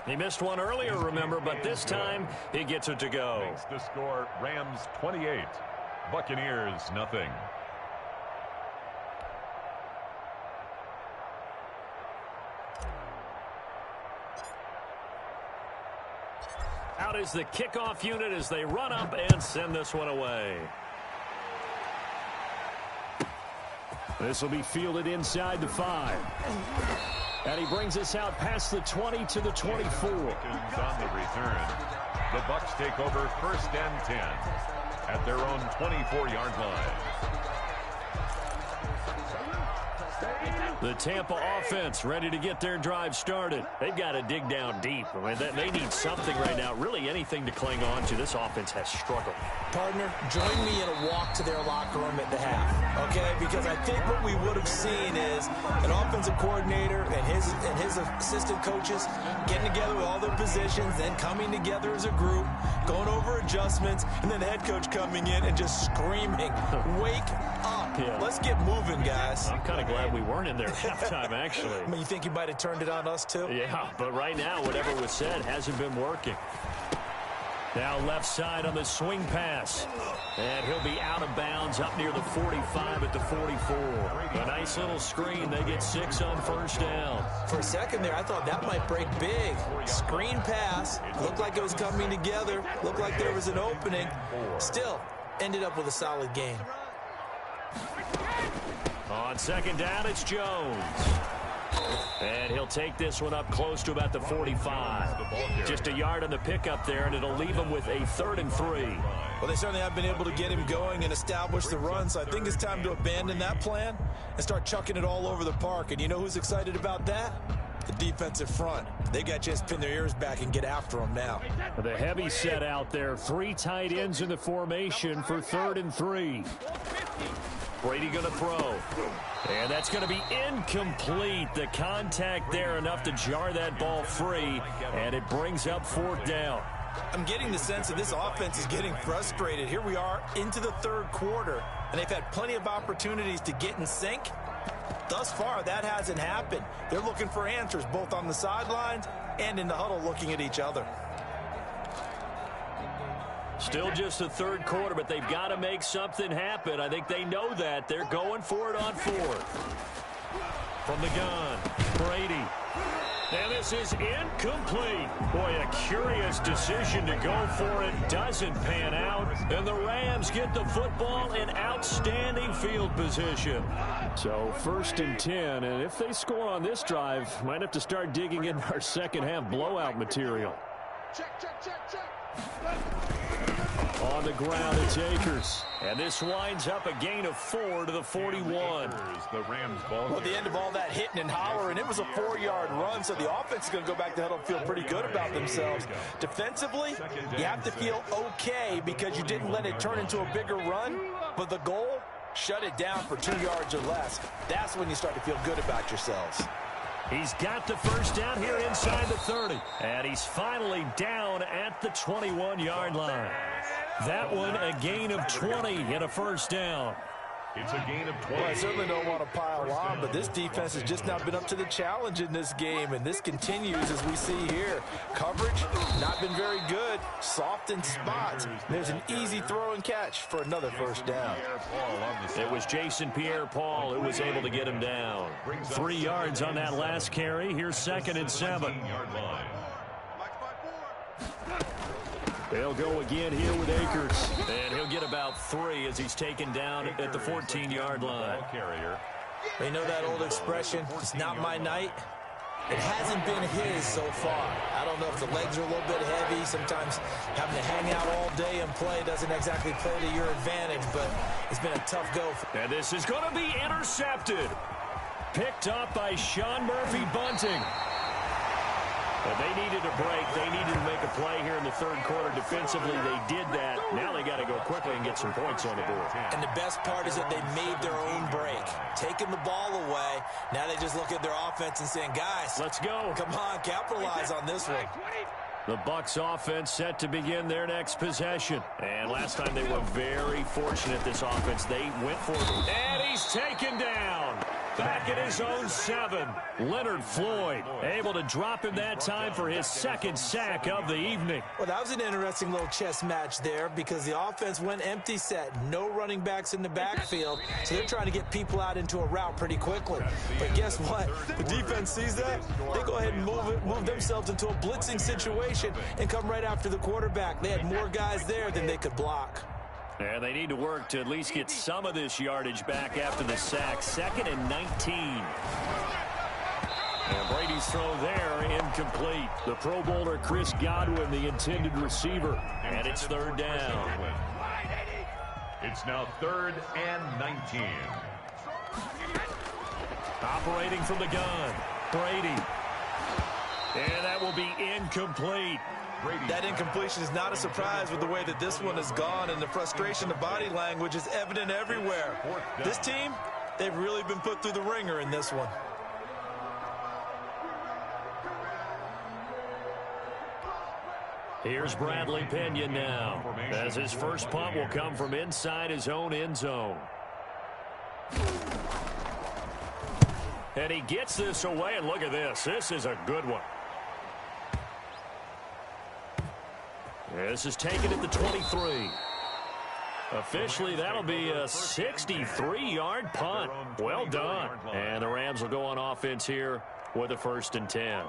He missed one earlier, remember, but this time he gets it to go. Makes the score Rams 28, Buccaneers nothing. Out is the kickoff unit as they run up and send this one away. This will be fielded inside the 5. And he brings us out past the 20 to the 24. On the return. The Bucs take over first and 10 at their own 24-yard line. The Tampa offense ready to get their drive started. They've got to dig down deep. I mean, they need something right now, really anything to cling on to. This offense has struggled. Partner, join me in a walk to their locker room at the half, okay? Because I think what we would have seen is an offensive coordinator and his assistant coaches getting together with all their positions, then coming together as a group, going over adjustments, and then the head coach coming in and just screaming, "Wake up. Yeah. Let's get moving, guys." I'm kind of glad we weren't in there at halftime, actually. I mean, you think you might have turned it on us, too? Yeah, but right now, whatever was said hasn't been working. Now left side on the swing pass. And he'll be out of bounds up near the 45 at the 44. A nice little screen. They get 6 on first down. For a second there, I thought that might break big. Screen pass. Looked like it was coming together. Looked like there was an opening. Still, ended up with a solid game. On second down, it's Jones. And he'll take this one up close to about the 45. Just a yard on the pickup there, and it'll leave him with a 3rd and 3. Well, they certainly have been able to get him going and establish the run, so I think it's time to abandon that plan and start chucking it all over the park. And you know who's excited about that? The defensive front. They got to just pin their ears back and get after them now. The heavy set out there. 3 tight ends in the formation for 3rd and 3. Brady going to throw. And that's going to be incomplete. The contact there enough to jar that ball free, and it brings up 4th down. I'm getting the sense that this offense is getting frustrated. Here we are into the 3rd quarter, and they've had plenty of opportunities to get in sync. Thus far, that hasn't happened. They're looking for answers both on the sidelines and in the huddle looking at each other. Still just the third quarter, but they've got to make something happen. I think they know that. They're going for it on fourth. From the gun, Brady. And this is incomplete. Boy, a curious decision to go for it. Doesn't pan out. And the Rams get the football in outstanding field position. So 1st and 10. And if they score on this drive, might have to start digging in our second half blowout material. On the ground, it's Akers. And this winds up a gain of 4 to the 41. The Rams ball. Well, at the end of all that hitting and hollering, it was a 4-yard run, so the offense is going to go back to huddle and feel pretty good about themselves. Defensively, you have to feel okay because you didn't let it turn into a bigger run, but the goal, shut it down for 2 yards or less. That's when you start to feel good about yourselves. He's got the first down here inside the 30. And he's finally down at the 21-yard line. That one a gain of 20 and a first down. It's a gain of 20. Well, I certainly don't want to pile on, but this defense has just not been up to the challenge in this game, and this continues as we see here. Coverage, not been very good. Soft in spots. There's an easy throw and catch for another first down. It was Jason Pierre-Paul who was able to get him down. 3 yards on that last carry. Here's 2nd and 7. They'll go again here with Akers. And he'll get about 3 as he's taken down at the 14-yard line. They know that old expression, it's not my night. It hasn't been his so far. I don't know if the legs are a little bit heavy. Sometimes having to hang out all day and play doesn't exactly play to your advantage, but it's been a tough go. And this is going to be intercepted. Picked up by Sean Murphy-Bunting. But they needed a break. They needed to make a play here in the third quarter. Defensively, they did that. Now they got to go quickly and get some points on the board. And the best part is that they made their own break. Taking the ball away. Now they just look at their offense and saying, guys, let's go. Come on, capitalize on this one. The Bucs offense set to begin their next possession. And last time they were very fortunate, this offense. They went for it. And he's taken down. Back at his own 7. Leonard Floyd able to drop him that time for his 2nd sack of the evening. Well, that was an interesting little chess match there because the offense went empty set. No running backs in the backfield, so they're trying to get people out into a route pretty quickly. But guess what? The defense sees that. They go ahead and move themselves into a blitzing situation and come right after the quarterback. They had more guys there than they could block. And they need to work to at least get some of this yardage back after the sack. 2nd and 19. And Brady's throw there, incomplete. The Pro Bowler Chris Godwin, the intended receiver. And it's 3rd down. It's now 3rd and 19. Operating from the gun, Brady. And that will be incomplete. That incompletion is not a surprise with the way that this one has gone, and the frustration, the body language is evident everywhere. This team, they've really been put through the ringer in this one. Here's Bradley Pena now, as his first punt will come from inside his own end zone. And he gets this away, and look at this. This is a good one. This is taken at the 23. Officially, that'll be a 63-yard punt. Well done. And the Rams will go on offense here with a 1st and 10.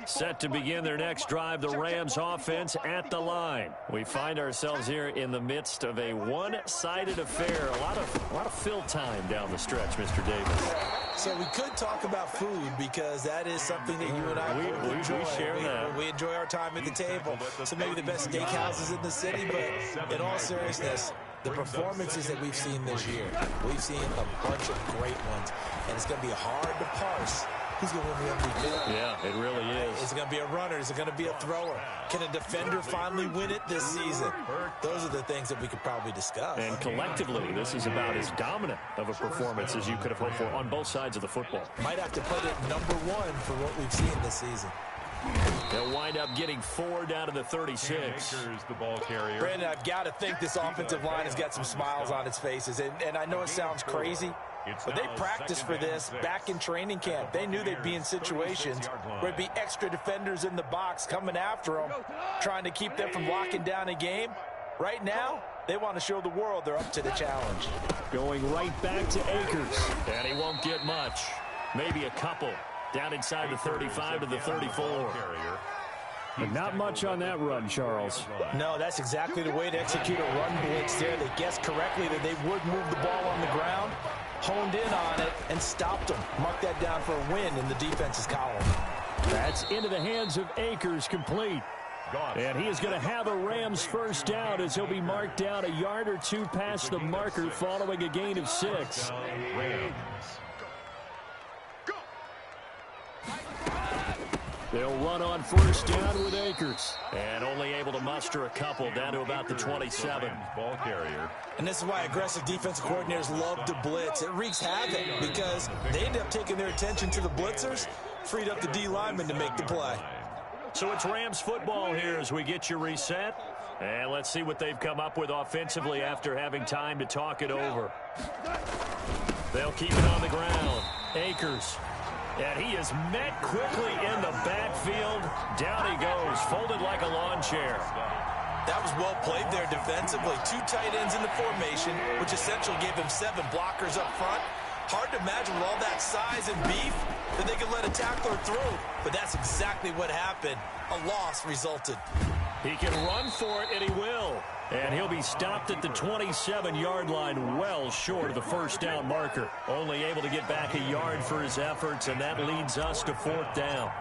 Set to begin their next drive, the Rams offense at the line. We find ourselves here in the midst of a one-sided affair. A lot of fill time down the stretch, Mr. Davis. So we could talk about food because that is something that you and I enjoy. We share that. We enjoy our time at the table. So maybe the best steakhouses in the city, but in all seriousness, the performances that we've seen this year, we've seen a bunch of great ones, and it's going to be hard to parse who's going to win the MVP. Yeah, it really is. Is it going to be a runner? Is it going to be a thrower? Can a defender finally win it this season? Those are the things that we could probably discuss. And collectively, this is about as dominant of a performance as you could have hoped for on both sides of the football. Might have to put it number 1 for what we've seen this season. They'll wind up getting 4 down to the 36. The ball carrier. Brandon, I've got to think this offensive line has got some smiles on its faces. And I know it sounds crazy, But they practiced for this back in training camp. They knew they'd be in situations where there'd be extra defenders in the box coming after them, trying to keep them from locking down a game. Right now, they want to show the world they're up to the challenge. Going right back to Akers. And he won't get much. Maybe a couple. Down inside the 35 to the 34. But not much on that run, Charles. No, that's exactly the way to execute a run blitz there. They guessed correctly that they would move the ball on the ground, honed in on it, and stopped them. Mark that down for a win in the defense's column. That's into the hands of Akers, complete. And he is going to have a Rams first down as he'll be marked down a yard or two past the marker following a gain of 6. They'll run on first down with Akers. And only able to muster a couple down to about the 27. Ball carrier. And this is why aggressive defensive coordinators love to blitz. It wreaks havoc because they end up taking their attention to the blitzers, freed up the D lineman to make the play. So it's Rams football here as we get you reset. And let's see what they've come up with offensively after having time to talk it over. They'll keep it on the ground. Akers. And he is met quickly in the backfield. Down he goes, folded like a lawn chair. That was well played there defensively. 2 tight ends in the formation, which essentially gave them 7 blockers up front. Hard to imagine with all that size and beef that they could let a tackler through. But that's exactly what happened. A loss resulted. He can run for it, and he will. And he'll be stopped at the 27-yard line, well short of the first down marker. Only able to get back a yard for his efforts, and that leads us to 4th down.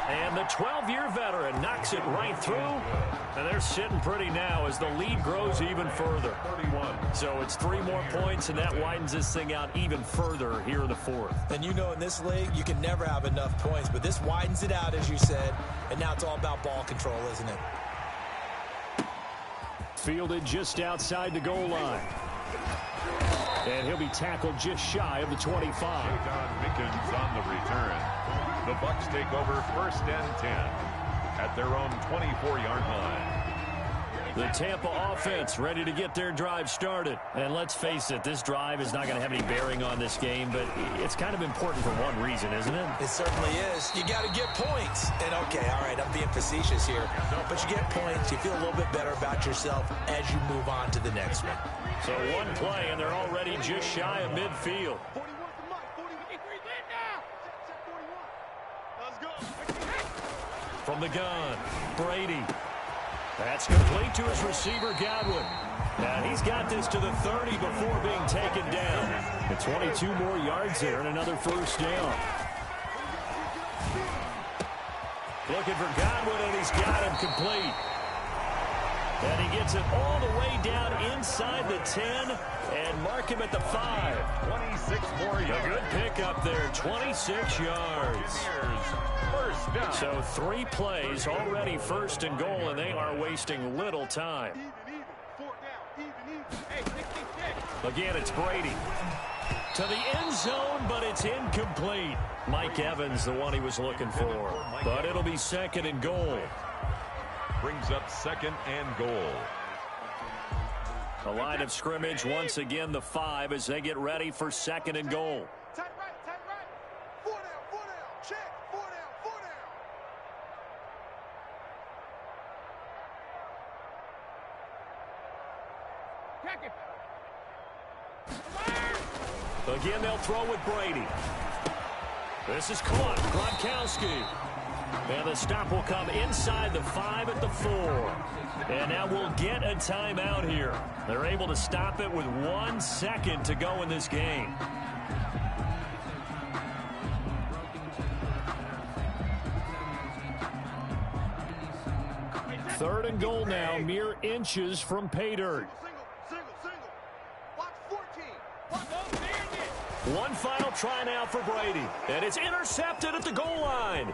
And the 12-year veteran knocks it right through. And they're sitting pretty now as the lead grows even further. 31. So it's 3 more points, and that widens this thing out even further here in the 4th. And you know in this league, you can never have enough points. But this widens it out, as you said. And now it's all about ball control, isn't it? Fielded just outside the goal line. And he'll be tackled just shy of the 25. Jadon Mickens on the return. The Bucs take over 1st and 10 at their own 24-yard line. The Tampa offense ready to get their drive started. And let's face it, this drive is not going to have any bearing on this game, but it's kind of important for one reason, isn't it? It certainly is. You got to get points. And okay, all right, I'm being facetious here, but you get points, you feel a little bit better about yourself as you move on to the next one. So one play, and they're already just shy of midfield. From the gun, Brady. That's complete to his receiver, Godwin. And he's got this to the 30 before being taken down. And 22 more yards there and another first down. Looking for Godwin, and he's got him complete. And he gets it all the way down inside the 10 and mark him at the 5. 26 more yards. A good pickup there, 26 yards. First down. So 3 plays already 1st and goal, and they are wasting little time. Again, it's Brady. To the end zone, but it's incomplete. Mike Evans, the one he was looking for. But it'll be 2nd and goal. Brings up 2nd and goal. The line of scrimmage, once again, the 5 as they get ready for 2nd and goal. Tight right, 4 down, check, 4 down. Check it. Again, they'll throw with Brady. This is caught, Gronkowski. And the stop will come inside the 5 at the 4. And now we'll get a timeout here. They're able to stop it with 1 second to go in this game. Third and goal now, mere inches from pay dirt. Single. Watch 14. One final try now for Brady. And it's intercepted at the goal line.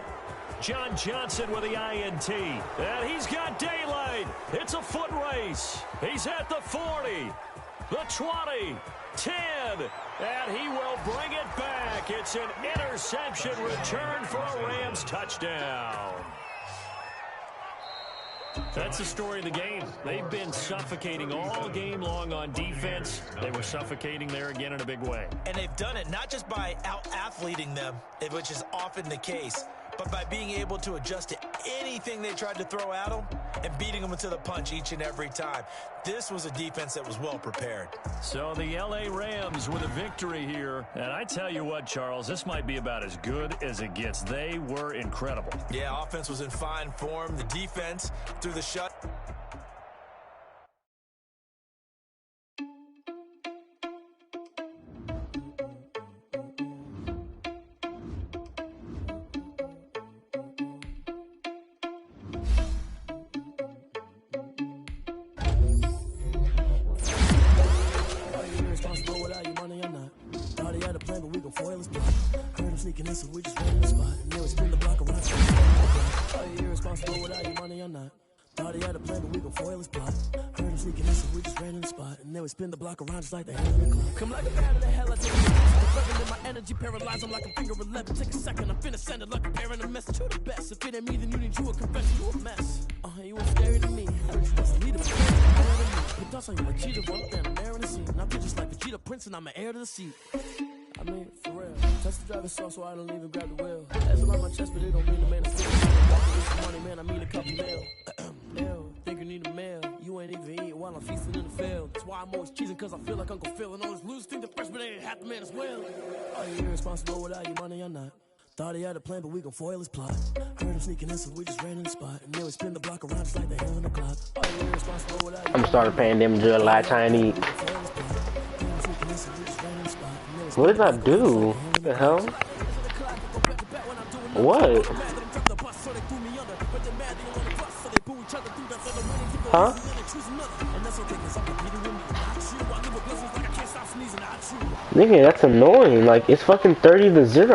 John Johnson with the INT. And he's got daylight. It's a foot race. He's at the 40, the 20, 10, and he will bring it back. It's an interception return for a Rams touchdown. That's the story of the game. They've been suffocating all game long on defense. They were suffocating there again in a big way. And they've done it not just by out-athleting them, which is often the case, but by being able to adjust to anything they tried to throw at them and beating them to the punch each and every time. This was a defense that was well prepared. So the L.A. Rams with a victory here. And I tell you what, Charles, this might be about as good as it gets. They were incredible. Yeah, offense was in fine form. The defense through the shut. Sneaking in, so we just ran in the spot. And then we spin the block around. Are you irresponsible without your money or not? Thought he had a plan, but we gon' foil his plot. Heard him sneaking in, so we just ran in the spot. And then we spin the block around just like the hand in the clock. Come like a bat of the hell, I take a in my energy, paralyzed, I'm like a finger 11. Take a second, I'm finna send it like a parent a message to the best. If it ain't me, then you need you a confession, you a mess. You ain't scary to me. Heard you was a leader, put dust on you like cheetah, run up there and air in the scene. Now you're just like the Vegeta Prince, and I'm an heir to the seat. I mean, for real. Touch the driver's soft, so I don't even grab the wheel. That's around my chest, but it don't mean the man is still walking with some money, man. I mean a couple mil. Think you need a meal. You ain't even eating while I'm feasting in the field. That's why I'm always cheesing, cause I feel like Uncle Phil. And all this lose think the freshman ain't half the man as well. Are you irresponsible without your money or not? Thought he had a plan, but we gon' foil his plot. Heard him sneaking in, so we just ran in the spot. And then we spin the block around just like the hand on the clock. Are you irresponsible without your money? I'm starting paying them to a lot Chinese. What did I do? What the hell? What? Huh? Nigga, that's annoying. Like, it's fucking 30-0.